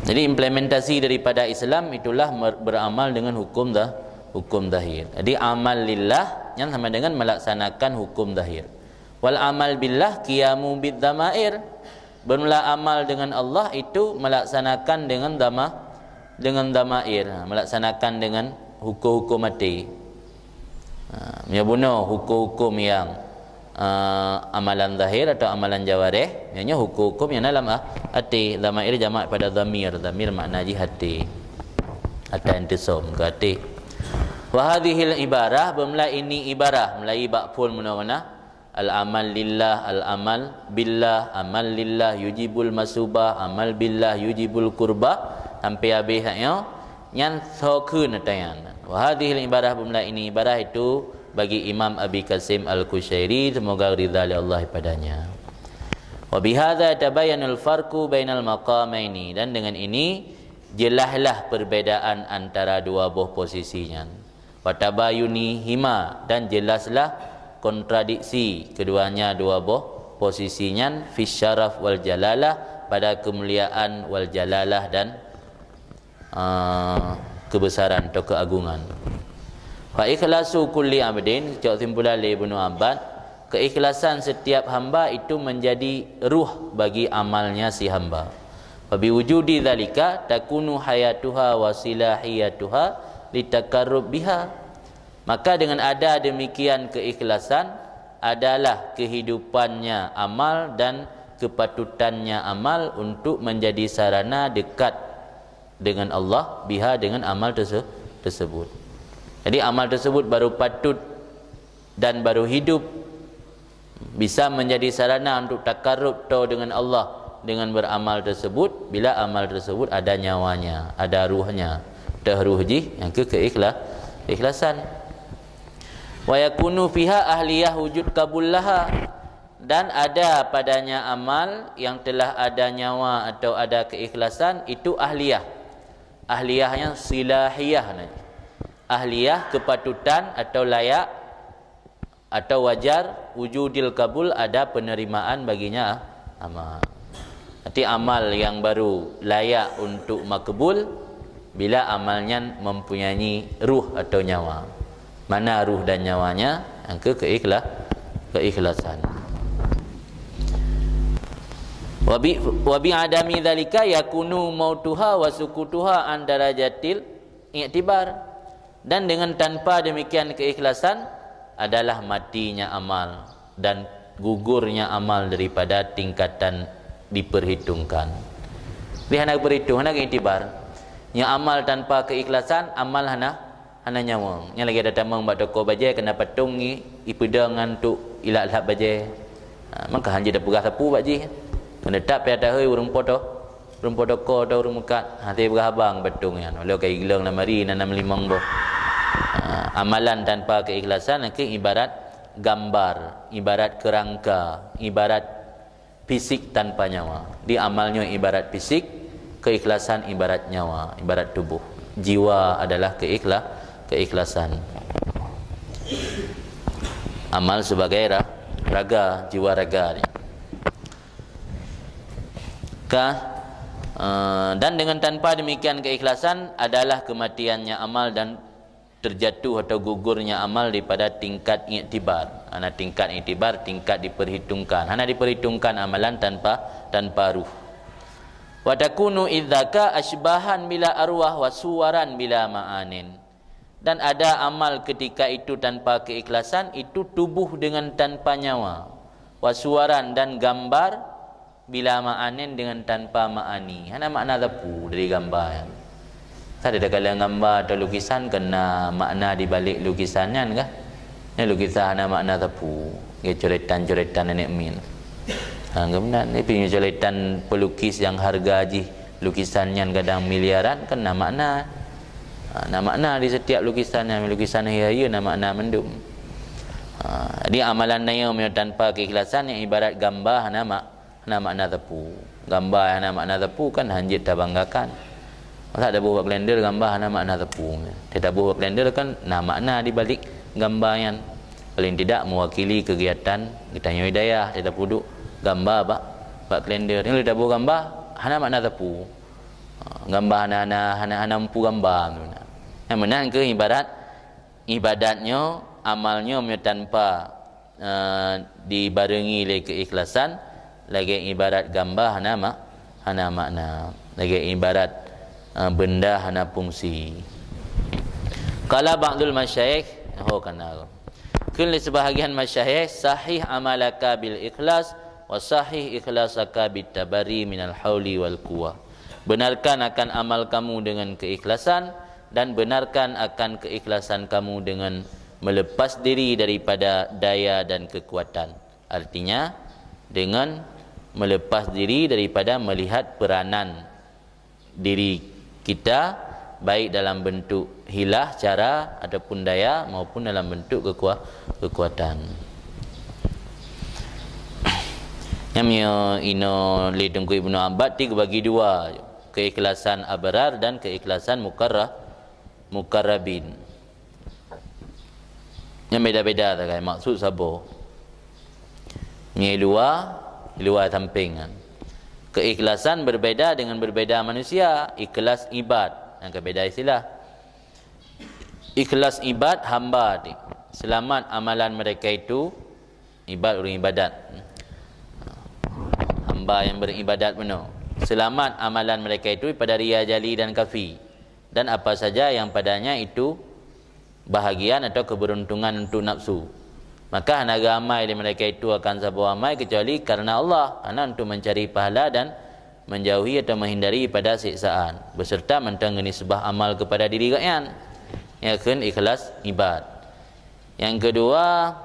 S1: Jadi implementasi daripada Islam itulah beramal dengan hukum zahir. Jadi amal lillah yang sama dengan melaksanakan hukum zahir. Wal amal billah qiyamu bid dhamair. Bermula amal dengan Allah itu melaksanakan dengan dhamair, melaksanakan dengan hukum-hukum mati. Menyabunuh hukum-hukum yang amalan zahir atau amalan jawarih, ianya hukum-hukum yang dalam hati. Dhamair jamak pada dhamir makna hati. Ada intisam ke hati. Wa hadhil ibarah bermula ini ibarah mulai ba'ful mana al amal lillah, al amal billah, amal lillah yujibul masubah, amal billah yujibul qurbah sampai habis yang sokun atayan. Wa hadhil ibarah bermula ini ibarah itu bagi Imam Abi Qasim Al-Qushairi, semoga ridha Allah padanya. Wa bihadza tabayyanul farqu bainal maqamaini, dan dengan ini jelaslah perbezaan antara dua buah posisinya. Wa tabayuni hima, dan jelaslah kontradiksi keduanya dua buah posisinya fi syaraf wal jalalah, pada kemuliaan wal jalalah dan kebesaran atau keagungan. Fa ikhlasu kulli abdin, cak simpulan li Ibnu Abbad, keikhlasan setiap hamba itu menjadi ruh bagi amalnya si hamba. Fa bi wujudi zalika takunu hayatuha wa silahiyatuha litakarrub biha. Maka dengan ada demikian keikhlasan adalah kehidupannya amal dan kepatutannya amal untuk menjadi sarana dekat dengan Allah biha, dengan amal tersebut. Jadi amal tersebut baru patut dan baru hidup, bisa menjadi sarana untuk takarrub dengan Allah dengan beramal tersebut bila amal tersebut ada nyawanya, ada ruhnya. Tahruji yang keikhlasan. Wa yakunu fiha ahliyah wujud qabul laha, dan ada padanya amal yang telah ada nyawa atau ada keikhlasan itu ahliyah. Ahliyahnya silahiyah. Ahliyah kepatutan atau layak atau wajar, wujudil kabul ada penerimaan baginya amal. Arti amal yang baru layak untuk makbul bila amalnya mempunyai ruh atau nyawa. Mana ruh dan nyawanya? Yang keikhlasan. Wa bi adami dzalika yakunu mautuha wa sukutuha an darajatil i'tibar. Dan dengan tanpa demikian keikhlasan adalah matinya amal dan gugurnya amal daripada tingkatan diperhitungkan. Dia hendak berhitung, hendak iktibar. Yang amal tanpa keikhlasan, amal hana nyawa. Yang lagi ada tamang buat toko baje kena patung ni ipedang untuk ilak-ilak baje. Maka hanya dah pegah sapu baje. Kena tak pada hari urung poto toko atau urung mukat. Hati berhabang patung yan. Walau kai gilang na mari na 65 boh. Amalan tanpa keikhlasan ibarat gambar, ibarat kerangka, ibarat fisik tanpa nyawa. Di amalnya ibarat fisik, keikhlasan ibarat nyawa, ibarat tubuh. Jiwa adalah keikhlasan. Amal sebagai raga, jiwa raga. Dan dengan tanpa demikian keikhlasan adalah kematiannya amal dan terjatuh atau gugurnya amal daripada tingkat iktibar. Ana tingkat iktibar, tingkat diperhitungkan. Hana diperhitungkan amalan tanpa ruh. Wa takunu idzaka asbahan bila arwah wa suwaran bila ma'anin. Dan ada amal ketika itu tanpa keikhlasan, itu tubuh dengan tanpa nyawa. Wa suwaran dan gambar bila ma'anin dengan tanpa ma'ani. Hana makna tepu dari gambar. Tak ada kala gambar atau lukisan kena makna di balik lukisannya kah? Ni lukisan ada makna tepu. Dia coretan-coretan nenek min. Kemudian ni punya coretan pelukis yang harga haji lukisannya kadang miliaran kena makna. Nak makna di setiap lukisannya, lukisan hari-hari nak makna mendum. Jadi amalan yang tanpa keikhlasan yang ibarat gambar hana makna tepu. Gambar hana makna tepu kan hanjit terbanggakan. Tak ada buat kalender gambar hana makna tepu. Tidak buat kalender kan makna di balik gambar yang paling tidak mewakili kegiatan kita hidayah. Tidak perlu gambar buat kalender. Ini tidak buat gambar hana makna tepu. Gambar hana mampu gambar. Yang menang ke ibarat ibadatnya, amalnya tanpa dibarengi oleh keikhlasan, lagi ibarat gambar hana makna, lagi ibarat benda hana fungsi. Qala ba'dul masyayikh, kulli sebahagian masyayikh, sahih amalaka bil ikhlas wa sahih ikhlasaka bit tabari minal hauli wal quwwah. Benarkan akan amal kamu dengan keikhlasan, dan benarkan akan keikhlasan kamu dengan melepas diri daripada daya dan kekuatan. Artinya dengan melepas diri daripada melihat peranan diri kita, baik dalam bentuk hilah, cara ataupun daya, maupun dalam bentuk kekuatan. Namanya ino li tengku Ibnu Abbad tiga bagi dua, keikhlasan abrar dan keikhlasan mukarrabin. Yang beda-beda tak kan maksud sabo. Ni luar samping kan. Keikhlasan berbeda dengan berbeda manusia. Ikhlas ibad, yang berbeda istilah. Ikhlas ibad hamba, selamat amalan mereka itu. Ibad orang ibadat, hamba yang beribadat benar. Selamat amalan mereka itu pada ria, jali dan kafi, dan apa saja yang padanya itu bahagian atau keberuntungan untuk nafsu. Maka hana ramai dari mereka itu akan sabar ramai kecuali karena Allah, hana untuk mencari pahala dan menjauhi atau menghindari pada siksaan, beserta mentangani sebah amal kepada diri kalian. Ya kan, ikhlas ibad. Yang kedua,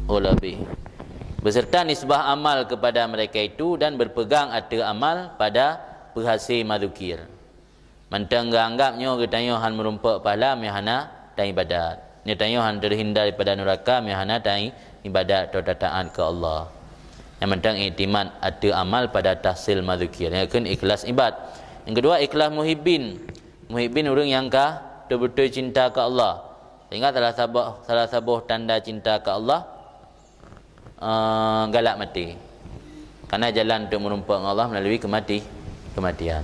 S1: lebih beserta nisbah amal kepada mereka itu dan berpegang ada amal pada perhasi mazukir. Mantang anggapnya katanya han merumpak pahala mihana dan ibadat. Nya tanya han terhindar daripada neraka mihana dan ibadat atau taat ke Allah. Yang penting iktimat ada amal pada tahsil mazukir. Yang kedua ikhlas ibad. Yang kedua ikhlas muhibbin. Muhibbin orang yang betul-betul cinta ke Allah. Sehingga salah satu tanda cinta ke Allah galak mati. Karena jalan untuk merumpak dengan Allah melalui kematian.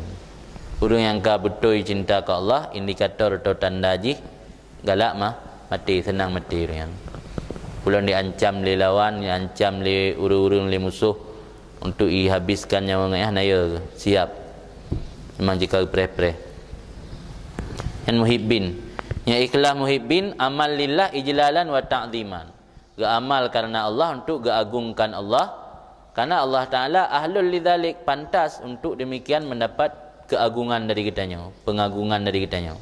S1: Orang yang betul cinta ke Allah, indikator atau tanda galak mati, senang mati orang. Pulang diancam oleh lawan, diancam oleh urung-urung oleh musuh untuk dihabiskan nyawa naya siap. Memang jika preh-preh. Yang muhibbin, yang ikhlas muhibbin amal lillah ijlalan wa ta'ziman. Amal karena Allah untuk agungkan Allah. Karena Allah Taala ahlul lidzalik, pantas untuk demikian mendapat keagungan dari kitanya, pengagungan dari kitanya.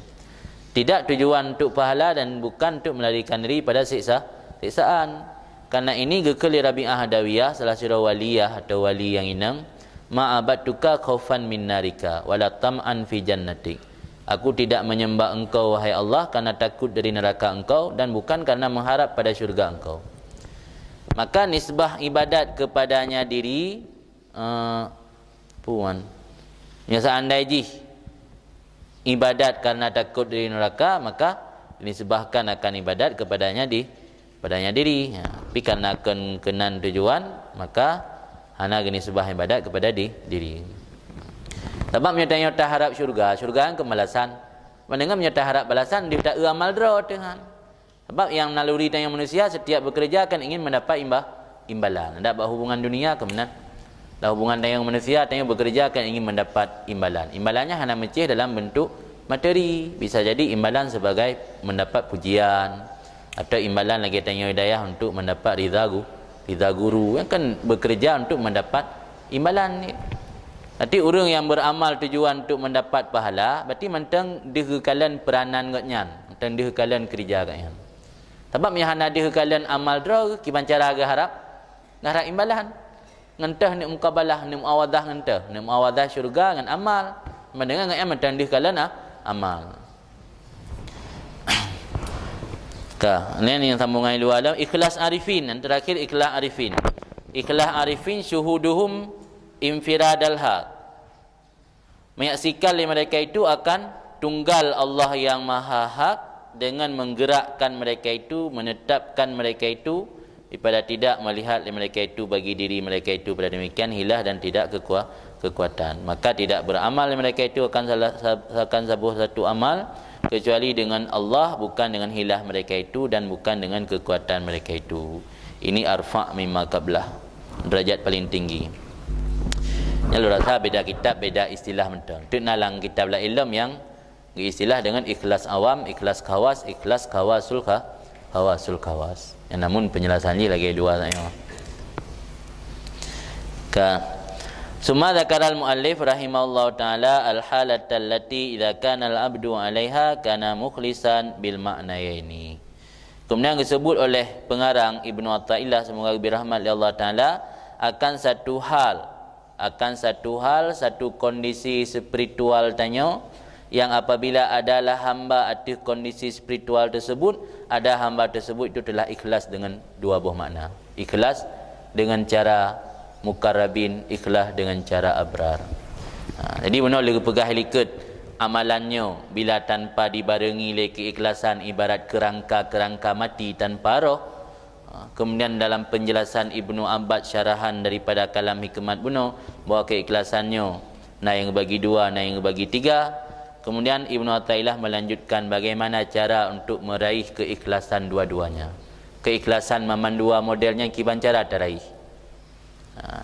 S1: Tidak tujuan untuk pahala dan bukan untuk melarikan diri pada siksaan. Karena ini gekali Rabi'ah Hadawiyah, salah seorang waliyah atau wali yang inang, ma'abatuka khaufan min narika wala tam'an fi jannatik. Aku tidak menyembah engkau wahai Allah karena takut dari neraka engkau dan bukan karena mengharap pada syurga engkau. Maka nisbah ibadat kepadanya diri ya seandainya ibadat karena takut dari neraka, maka dinisbahkan akan ibadat kepadanya diri. Ya, tapi karena kenan tujuan, maka hana dinisbah ibadat kepada diri. Sebab nyata-nyata harap syurga kan kemalasan. Mendengar nyata harap balasan, dia tak amal draw dengan. Sebab yang naluri tanya manusia setiap bekerja akan ingin mendapat imbalan. Ada hubungan dunia kemenan. Dah hubungan tanya manusia tanya bekerja akan ingin mendapat imbalan. Imbalannya hanya mencih dalam bentuk materi. Bisa jadi imbalan sebagai mendapat pujian atau imbalan lagi tanya hidayah untuk mendapat ridha guru. Yang kan bekerja untuk mendapat imbalan ni. Nanti orang yang beramal tujuan untuk mendapat pahala, berarti mentang dihekalan peranan ngatnyan, mentang dihekalan kerja katnyan. Sebab yang hana dihekalan amal draw, kiban cara agak harap imbalan. Ngentah ni mukabalah, ni muawadah ngentah, ni muawadah syurga dengan amal. Mendengar ngatnyan mentang dihekalan amal. Ini yang sambungan luar dalam ikhlas arifin. Yang terakhir ikhlas arifin. Ikhlas arifin syuhuduhum infiradal haq. Menyaksikan mereka itu akan tunggal Allah yang maha hak dengan menggerakkan mereka itu, menetapkan mereka itu daripada tidak melihat mereka itu bagi diri mereka itu pada demikian hilah dan tidak kekuatan. Maka tidak beramal mereka itu akan satu amal kecuali dengan Allah, bukan dengan hilah mereka itu dan bukan dengan kekuatan mereka itu. Ini arfa' mimma qablah, derajat paling tinggi. Yang rasa beda kitab, beda istilah mentang. Itu nalang kitab la ilm yang istilah dengan ikhlas awam, ikhlas khawas, ikhlas khawasul khawas. Yang namun penjelasannya lagi dua saya. Summa dzakara al-muallif rahimahullahu taala al-halata allati idza kana al-abdu 'alaiha kana mukhlisan bil ma'nayaini. Kemudian disebut oleh pengarang Ibnu Athaillah semoga birahmat Allah taala akan satu hal, satu kondisi spiritual tanya yang apabila adalah hamba atas kondisi spiritual tersebut, ada hamba tersebut itu telah ikhlas dengan dua buah makna. Ikhlas dengan cara mukarrabin, ikhlas dengan cara abrar. Jadi benar lagi pegah liket amalannya bila tanpa dibarengi oleh keikhlasan ibarat kerangka mati tanpa roh. Kemudian dalam penjelasan Ibnu Abbad syarahan daripada kalam hikmat buno bahawa keikhlasannya na yang bagi dua, na yang bagi tiga. Kemudian Ibnu Athaillah melanjutkan bagaimana cara untuk meraih keikhlasan dua-duanya. Keikhlasan maman dua modelnya kiban cara teraih.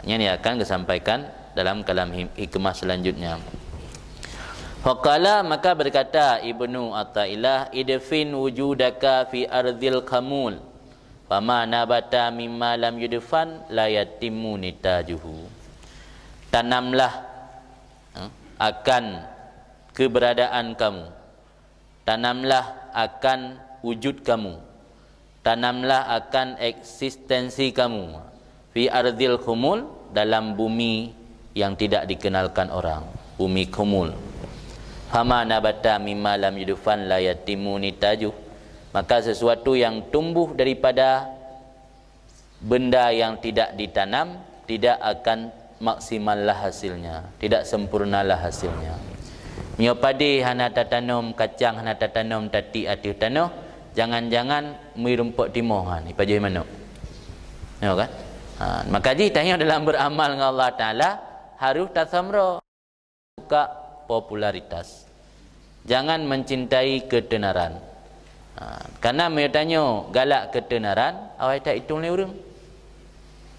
S1: Ini akan disampaikan dalam kalam hikmah selanjutnya. Faqala, maka berkata Ibnu Athaillah, idfin wujudaka fi ardhil kamul fama nabata mimma lam yudfan la yatimmu nitajuhu. Tanamlah akan keberadaan kamu, tanamlah akan wujud kamu, tanamlah akan eksistensi kamu fi ardil khumul, dalam bumi yang tidak dikenalkan orang, bumi khumul. Fama nabata mimma lam yudfan la yatimu nitaju, maka sesuatu yang tumbuh daripada benda yang tidak ditanam tidak akan maksimallah hasilnya, tidak sempurnalah hasilnya. Mio padi hana tatanum kacang, hana tatanum tati ati tanah, jangan-jangan mi rumput timur ni pajai manuk. Ya kan? Maka ji tanya dalam beramal dengan Allah Taala harus tasamra, buka popularitas. Jangan mencintai ketenaran. Karena mereka tanya galak ketenaran, awak tak hitung le urang.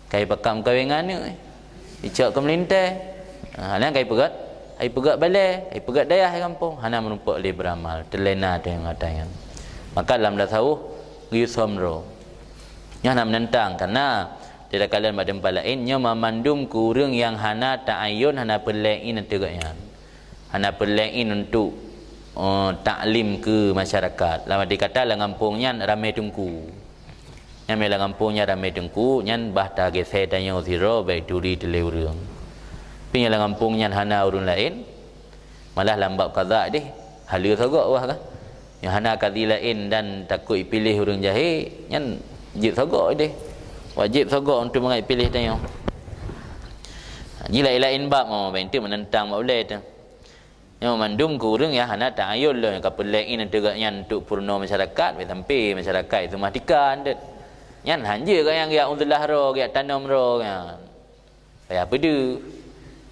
S1: Kai pakam kawengan ni. Icak ke melintai. Hana kai pegat, ai pegat balai, ai pegat dayah kampung. Hana merumpak le beramal, terlena dengan ngatayan. Maka dalam tasawuf yusamro. Nya nak menentang karena tidak kalian pada tempat lain nya memandum ku urang yang hana ta'ayyun, hana perlain tegaknya. Hana perlain untuk taklim ke masyarakat. Lama dikata lah kampungnya ramai tungku. Yang mela kampungnya ramai tungku, nyan bahta ge saya tanya zero baik duri tele urang. Pinya lah kampungnya hana urang lain. Malah lambat qada deh. Halia sagak wah kan. Yang hana kadi lain dan takut pilih urang jahil, nyan jib sagak deh. Wajib sagak untuk mengai pilih tanya. Jila lain bab mau bentuk menentang mak boleh tu. Yang mandum kurang ya hana ta'ayul lah kapal lain tegaknya untuk purna masyarakat sampai masyarakat itu matikan det. Nyan hanja ke yang ya undlah ro ya tanam ro kan. Saya apa tu?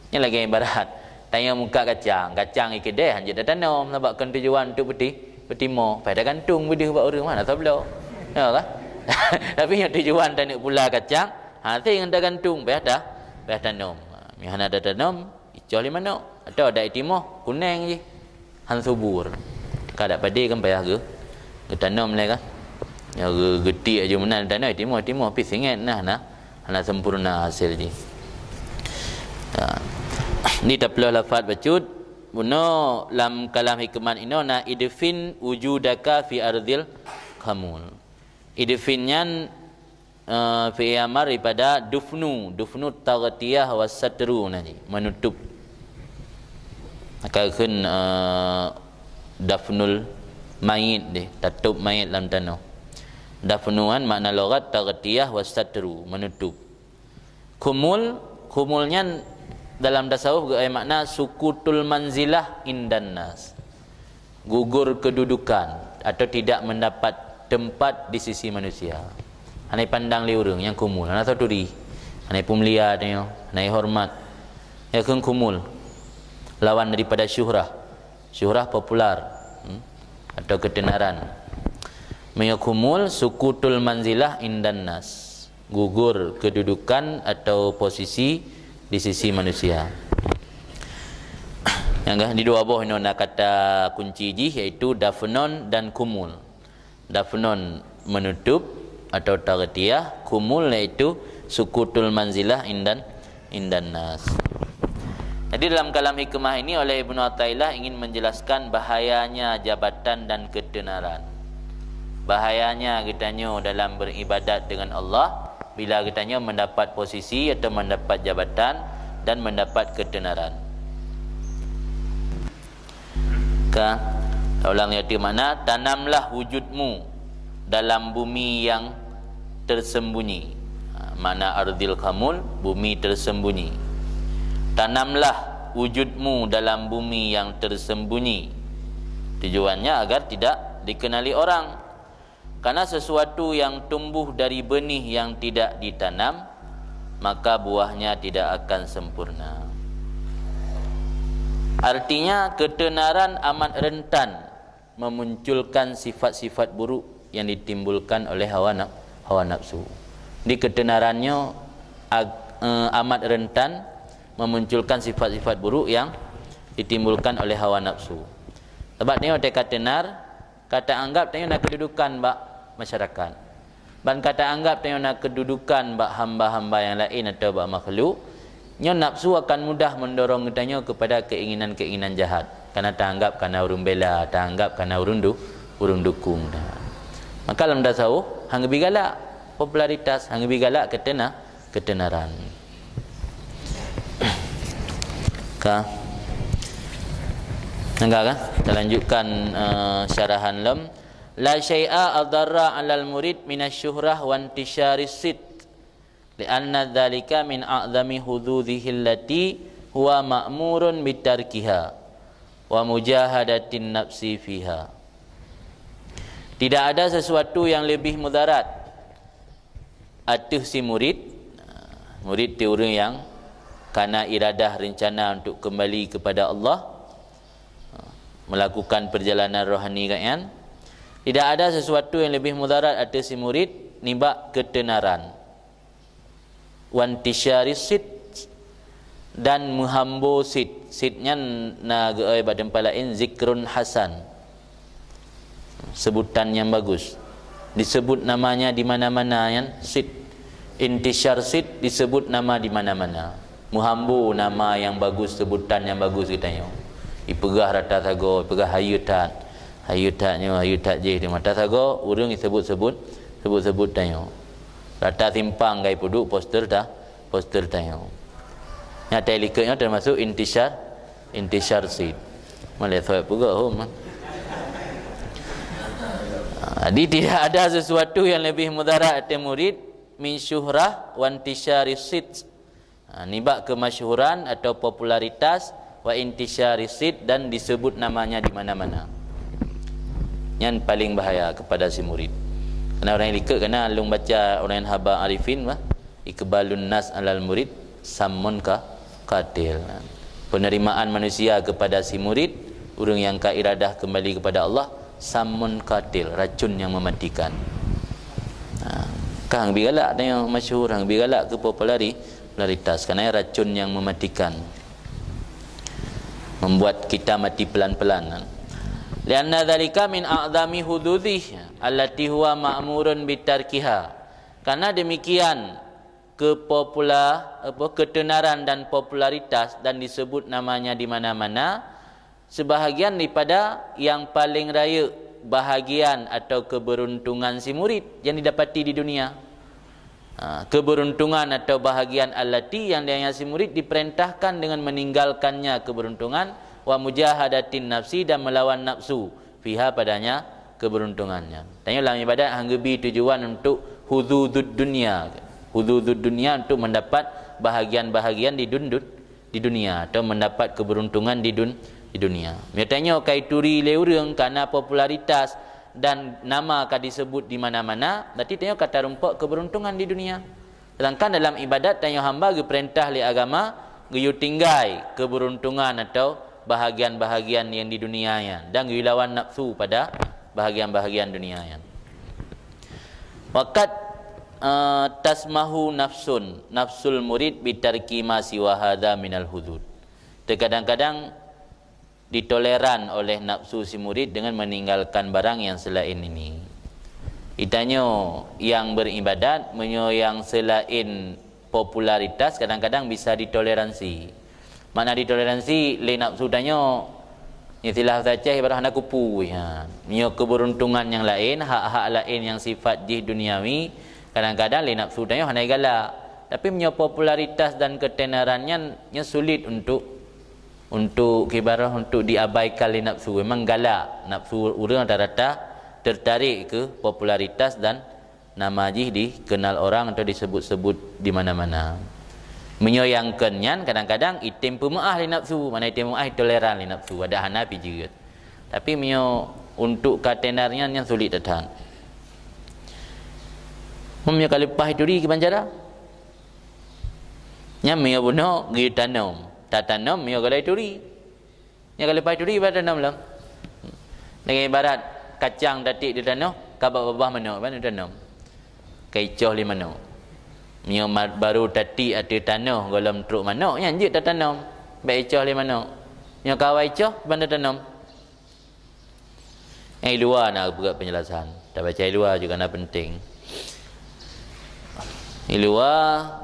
S1: Yang lagi ibarat tanya muka kacang, kacang ikedeh hanja dah tanam sebabkan tujuan untuk peti mo. Pada gantung budi buat orang mana tahu belum. Ya kan? Tapi yang tujuan tak nak pula kacang, hati yang dah gantung dah tanam. Yang hana dah tanam, icah di mana? Atau ada timah kuning je. Han subur. Kada padi kan payah ke tanam le kan. Ya getik aja menan tanam timah pi singat nah hana sempurna hasil je. Ni taplah lafaz bacut buno lam kalam hikman ino na idfin wujudaka fi ardil khamul. Idfinnya fi amar daripada dufnu taghtiyah wasatru nanti menutup. Maka kun dafnul mayit deh, tutup mayit dalam tanah. Dafnuan makna lughat taghtiyah wasatru menutup. Kumulnya dalam tasawuf makna sukutul manzilah indan nas. Gugur kedudukan atau tidak mendapat tempat di sisi manusia. Anai pandang li urang yang kumul, ana tahu duri. Anai pumlia tanya, anai hormat. Ya kun kumul. Lawan daripada syuhrah. Syuhrah popular atau ketenaran. Meyakumul sukutul manzilah indan nas. Gugur kedudukan atau posisi di sisi manusia. Yang di dua buah ini kata kunci ji iaitu dafnon dan kumul. Dafnon menutup atau taghtiyah, kumul iaitu sukutul manzilah indan nas. Jadi dalam kalam hikmah ini oleh Ibnu Athaillah ingin menjelaskan bahayanya jabatan dan ketenaran. Bahayanya kitanya dalam beribadat dengan Allah bila kitanya mendapat posisi atau mendapat jabatan dan mendapat ketenaran. Ulang ayat mana? Tanamlah wujudmu dalam bumi yang tersembunyi. Mana ardil khamul, bumi tersembunyi. Tanamlah wujudmu dalam bumi yang tersembunyi. Tujuannya agar tidak dikenali orang. Karena sesuatu yang tumbuh dari benih yang tidak ditanam, maka buahnya tidak akan sempurna. Artinya ketenaran amat rentan memunculkan sifat-sifat buruk yang ditimbulkan oleh hawa nafsu. Di ketenarannya amat rentan memunculkan sifat-sifat buruk yang ditimbulkan oleh hawa nafsu. Sebab ni orang kata tenar, kata anggap tanya nak kedudukan bak masyarakat. Ban kata anggap tanya nak kedudukan bak hamba-hamba yang lain atau bak makhluk, nyo nafsu akan mudah mendorong tanya kepada keinginan-keinginan jahat. Karena tak anggap karena urung bela, tak anggap karena urung dukung. Maka dalam tasawuf hang lebih galak popularitas, hang lebih galak ketenaran. Kah? Enggak kan? Kita lanjutkan syarahan lam. La syai'a adarra 'alal murid minasyuhrah wa intisyaris sid. Li'anna dzalika min a'zami hududhihi allati huwa ma'murun bitarkiha wa mujahadatin nafsi fiha. Tidak ada sesuatu yang lebih mudarat atas si murid. Murid itu orang yang karena iradah rencana untuk kembali kepada Allah, melakukan perjalanan rohani kan. Tidak ada sesuatu yang lebih mudarat atas si murid nibak ketenaran, wantisyaris sid, dan menghambo sid. Sidnya na geoi badan palain zikrun hasan, sebutan yang bagus, disebut namanya di mana-mana yang sid. Intisyar sid, disebut nama di mana-mana. Muhambu nama yang bagus, sebutan yang bagus katanya. Ipegah rata sago, ipegah hayutat. Hayutatnya hayutat je di mata sago, urang sebut tanyo. Rata simpang gai puduk poster tanyo. Nyata likatnya termasuk intisyar sid. Malai soal pegah man. Jadi tidak ada sesuatu yang lebih mudarat atas murid min syuhrah wa intisyaris sid. Nibak kemasyhuran atau popularitas, wa intisyaris sid, dan disebut namanya di mana-mana. Yang paling bahaya kepada si murid. Karena orang yang likat, kena alung baca orang yang haba arifin bah, ikbalun nas alal murid samun ka qatil. Penerimaan manusia kepada si murid, orang yang ka iradah kembali kepada Allah, samun qatil, racun yang mematikan. Kang bigalak yang masyhur, hang bigalak ke popularitas, kerana racun yang mematikan, membuat kita mati pelan-pelan. Lianna dzalika min a'zami hududih allati huwa ma'murun bitarkiha. Karena demikian ketenaran dan popularitas dan disebut namanya di mana-mana, sebahagian daripada yang paling raya bahagian atau keberuntungan si murid yang didapati di dunia. Keberuntungan atau bahagian allati yang dia si murid diperintahkan dengan meninggalkannya keberuntungan, wa mujahadatin nafsi, dan melawan nafsu fiha padanya keberuntungannya. Tanya dalam ibadat hanggebi tujuan untuk hududud dunia. Hududud dunia untuk mendapat bahagian-bahagian di dunia atau mendapat keberuntungan di dunia. Misalnya kai turi leurang karena popularitas dan nama akan disebut di mana-mana, berarti tanya kata rumput keberuntungan di dunia. Sedangkan dalam ibadat tanya hamba ge perintah li agama ge tinggai keberuntungan atau bahagian-bahagian yang di dunianya, dan lawan nafsu pada bahagian-bahagian dunianya. Waqat tasmahu nafsul murid bitarki ma siwa hadza minal hudud. Terkadang-kadang ditoleran oleh nafsu si murid dengan meninggalkan barang yang selain ini. Itanya yang beribadat, yang selain popularitas kadang-kadang bisa ditoleransi. Mana ditoleransi le nafsu tanya istilah saja ibarat hendak kupu ya. Nyo keberuntungan yang lain, hak-hak lain yang sifat jih duniawi, kadang-kadang le nafsu tanya hendak galak. Tapi nyo popularitas dan ketenarannya sulit untuk kibarah untuk diabaikan le nafsu. Memang galak. Nafsu orang rata-rata tertarik ke popularitas dan nama jih dikenal orang atau disebut-sebut di mana-mana. Menyoyangkannya kadang-kadang itim pemaah li nafsu, mana itim pemaah toleran li nafsu, ada Hanafi juga. Tapi untuk katenarnya yang sulit datang. Memnya kalau pah itu di banjara. Nya mio buno gi tanam. Tatanam mio kalau itu di. Nya kalau pah itu di tanam lah. Dengan ibarat kacang datik di tanam, kabak babah mana ban tanam. Kaicoh li mana. Mio baru tati ati tanah dalam truk manok yang je tak tanam. Baik icoh le manok. Mio kawai icoh benda tanam. Yang luar nak buat penjelasan. Tak baca luar juga nak penting. Luar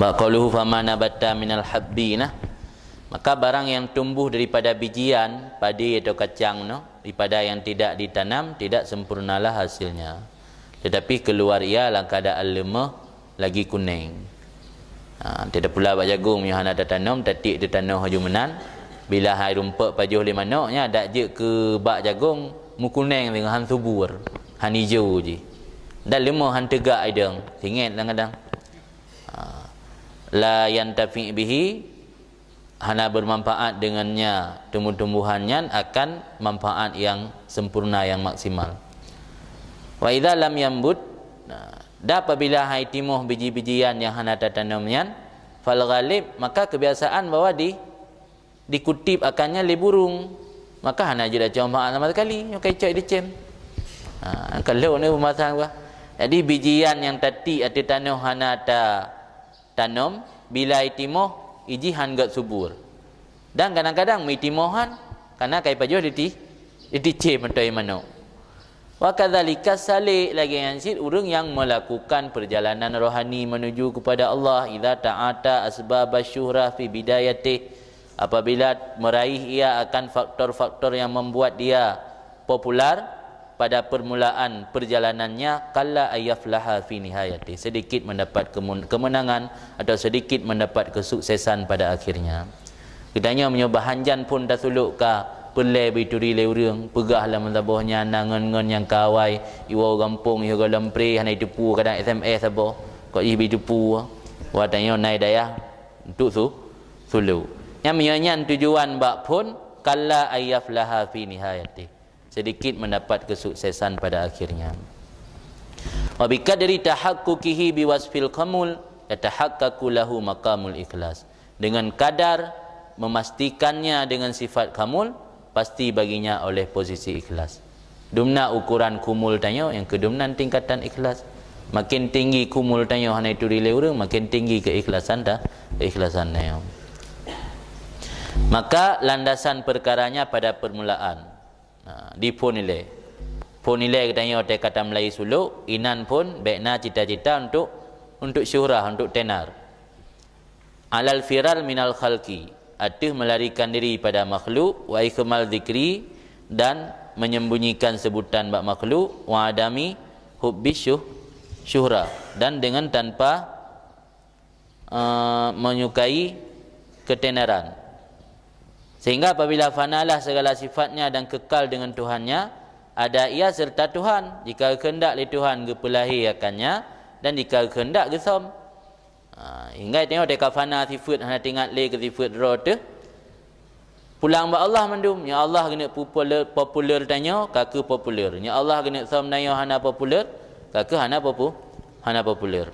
S1: Baqaluhu famana batta minal habbina Maka barang yang tumbuh daripada bijian padi atau kacang daripada yang tidak ditanam tidak sempurnalah hasilnya. Tetapi keluar ia dalam keadaan lemah lagi kuning. Tidak pula bak jagung yang ada tanam tatik di tanah haju menan. Bila hai rumput pajuh lima noknya dak je ke bak jagung mu kuning dengan han subur, han hijau je. Dan lemah han tegak idang. Ingat kadang-kadang. La yantafi bihi, hana bermanfaat dengannya tumbuh-tumbuhannya akan manfaat yang sempurna yang maksimal. Wa idza lam yambut, da apabila hai timuh biji-bijian yang hana tanamnya fal ghalib, maka kebiasaan bahwa dikutip akannya le burung, maka hana je dah manfaat sama sekali pakai cak dicem. Kalau ni pemasan bah. Jadi bijian yang tati ati tanah hana tanam bila timuh iji han gat subur. Dan kadang-kadang mi timohan karena kai pajuh dicem mentai mano. Wa kadzalika salik lagi ansid urang yang melakukan perjalanan rohani menuju kepada Allah idza ta'ata asbab asyuhra fi bidayati, apabila meraih ia akan faktor-faktor yang membuat dia popular pada permulaan perjalanannya, kalla ayaflaha fi nihayati, sedikit mendapat kemenangan atau sedikit mendapat kesuksesan pada akhirnya. Katanya menyoba hanjan pun dah suluk ka pelai bituri le urang pegahlah mentabahnya nangan-ngan yang kawai iwa gampung iwa lempre hanai tepu kadang SMS apa kok ibi tepu wa tanya nai daya untuk suluk yang menyanyian tujuan bak pun kalla ayaflaha fi nihayati, sedikit mendapat kesuksesan pada akhirnya. Wa bikadri tahaqquqihi biwasfil kamul yatahaqqaqu lahu maqamul ikhlas, dengan kadar memastikannya dengan sifat kamul pasti baginya oleh posisi ikhlas. Dumna ukuran kumul tanya yang kedumnan tingkatan ikhlas. Makin tinggi kumul tanya hanai tu rile urang makin tinggi keikhlasan keikhlasannya. Maka landasan perkaranya pada permulaan. Di pun nilai. Pun nilai katanya otak kata Melayu suluk, inan pun baikna cita-cita untuk syuhrah, untuk tenar. Alal firal minal khalqi, atuh melarikan diri pada makhluk, wa ikmal zikri, dan menyembunyikan sebutan bak makhluk, wa adami hubbi syuhra, dan dengan tanpa menyukai ketenaran. Sehingga apabila fanalah segala sifatnya dan kekal dengan Tuhannya, ada ia serta Tuhan, jika kehendak li Tuhan gepelahi akannya, dan jika kehendak gesam. Hingga tengok dekat fana sifat hana tinggal le ke sifat roh tu pulang ba Allah mandum ya Allah kena popular tanya kaka popular, ya Allah kena sam naya hana popular kaka hana popular.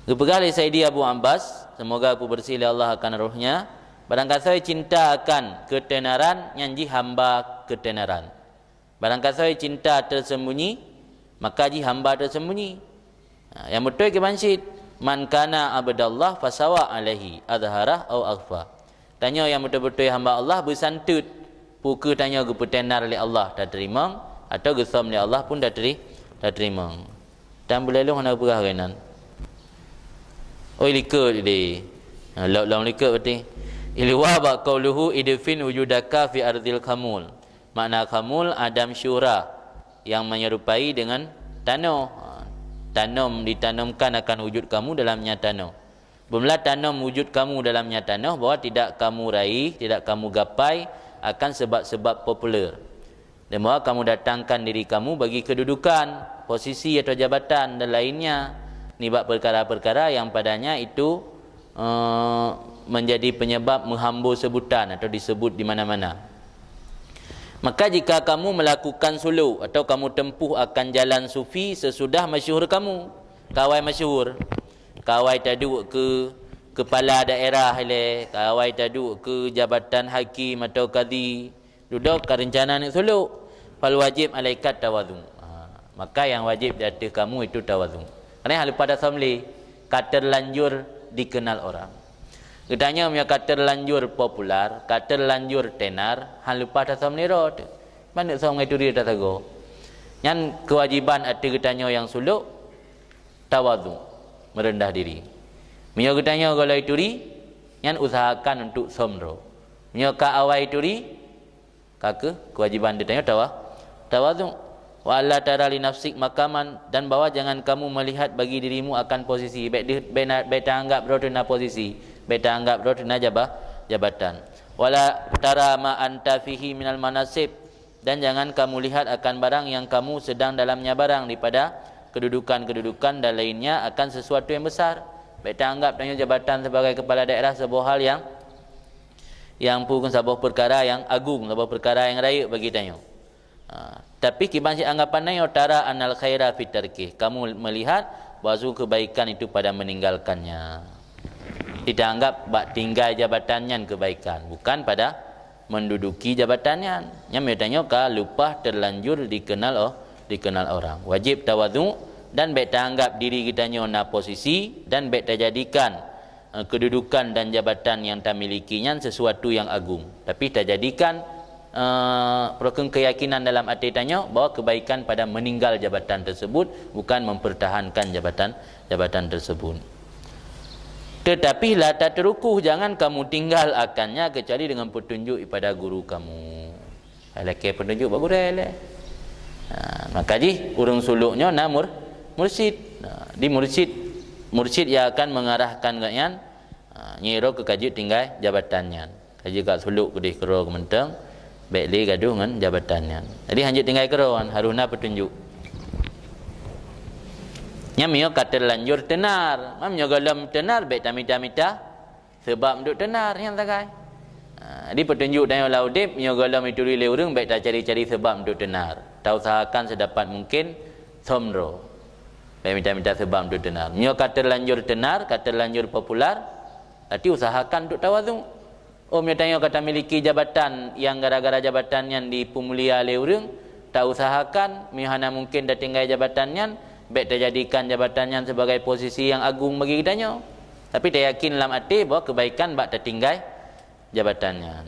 S1: Gepegali Sayyidi Abu Abbas, semoga aku bersih Allah akan rohnya, barangkali saya cinta akan ketenaran nyanji hamba ketenaran, barangkali saya cinta tersembunyi maka ji hamba tersembunyi. Yang betul ke bansid man kana abdallah fasawa alaihi adharah au akhfa. Tanya yang betul-betul hamba Allah bersantut puka tanya ke petenar oleh Allah tak terima atau gesam oleh Allah pun tak terima. Dan boleh lu hana perah kenan. Oi likut dia. Long likut betul. Ilwa ba qauluhu idfin wujudaka fi ardil kamul. Makna kamul adam syura yang menyerupai dengan tanah. Tanam ditanamkan akan wujud kamu dalamnya tanah. Belumlah tanam wujud kamu dalamnya tanah bahawa tidak kamu raih, tidak kamu gapai akan sebab-sebab popular. Dan bahawa kamu datangkan diri kamu bagi kedudukan, posisi atau jabatan dan lainnya. Ni bab perkara-perkara yang padanya itu menjadi penyebab menghambur sebutan atau disebut di mana-mana. Maka jika kamu melakukan suluk atau kamu tempuh akan jalan sufi sesudah masyhur kamu, kawai masyhur, kawai taduk ke kepala daerah le, kawai taduk ke jabatan hakim atau qadi, duduk ke rencana nak suluk, fal wajib alaikat tawadhu. Maka yang wajib di atas kamu itu tawadhu. Kerana hal pada samli kata lanjur dikenal orang. Katanya punya kata lanjur popular, kata lanjur tenar, hal lupa tak sama nero tu. Mana sama itu dia tak tahu. Yang kewajiban ada katanya yang suluk, tawadhu, merendah diri. Punya katanya kalau itu yang usahakan untuk somro. Nyoka awai turi kake kewajiban dia tanya tawadhu wa alla tara li nafsik makaman, dan bahwa jangan kamu melihat bagi dirimu akan posisi beta anggap rodna posisi, beta anggap rodna jabatan. Wala tara ma anta fihi minal manasib, dan jangan kamu lihat akan barang yang kamu sedang dalamnya barang daripada kedudukan-kedudukan dan lainnya akan sesuatu yang besar. Beta anggap tanya jabatan sebagai kepala daerah sebuah hal yang bukan sebuah perkara yang agung, sebuah perkara yang raya bagi tanya. Tapi kiban si anggapan nayo tara anal khaira fi tarkih, kamu melihat bahawa kebaikan itu pada meninggalkannya. Tidak anggap bak tinggal jabatannya kebaikan, bukan pada menduduki jabatannya. Yang tanya ka lupa terlanjur dikenal orang. Wajib tawadhu, dan beta anggap diri kita na posisi, dan beta jadikan kedudukan dan jabatan yang tak milikinya sesuatu yang agung. Tapi tak jadikan keyakinan dalam hati tanya bahawa kebaikan pada meninggal jabatan tersebut, bukan mempertahankan jabatan tersebut. Tetapi la tatrukuh, jangan kamu tinggal akannya kecuali dengan petunjuk daripada guru kamu. Alake petunjuk bagus dah. Maka ji urang suluknya na mursyid. Di mursyid yang akan mengarahkan kalian nyiro ke kaji tinggal jabatannya. Kaji kat suluk kedih kero kementeng baik li gaduh dengan jabatannya. Jadi hanya tinggal keroan haruna petunjuk. Nyamio kata lanjur tenar, mamnyo galam tenar baik tamita sebab duk tenar yang takai. Jadi petunjuk dan laudip nyo galam itu le urang baik tak cari-cari sebab duk tenar. Tak usahakan sedapat mungkin somro. Baik minta sebab duk tenar. Nyo kata lanjur tenar, kata lanjur popular, berarti usahakan duk tawadhu. Nyo tanya kata miliki jabatan yang gara-gara jabatan yang dipumulia le urang, tak usahakan mihana mungkin dah tinggal jabatannya, baik tak jadikan jabatannya sebagai posisi yang agung bagi kitanya. Tapi tak yakin dalam hati bahawa kebaikan bak tak tinggal jabatannya.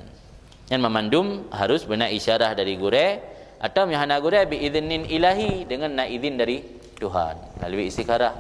S1: Yang memandum harus benar isyarah dari gure, atau mihana gure bi iznin ilahi, dengan nak izin dari Tuhan melalui istikharah.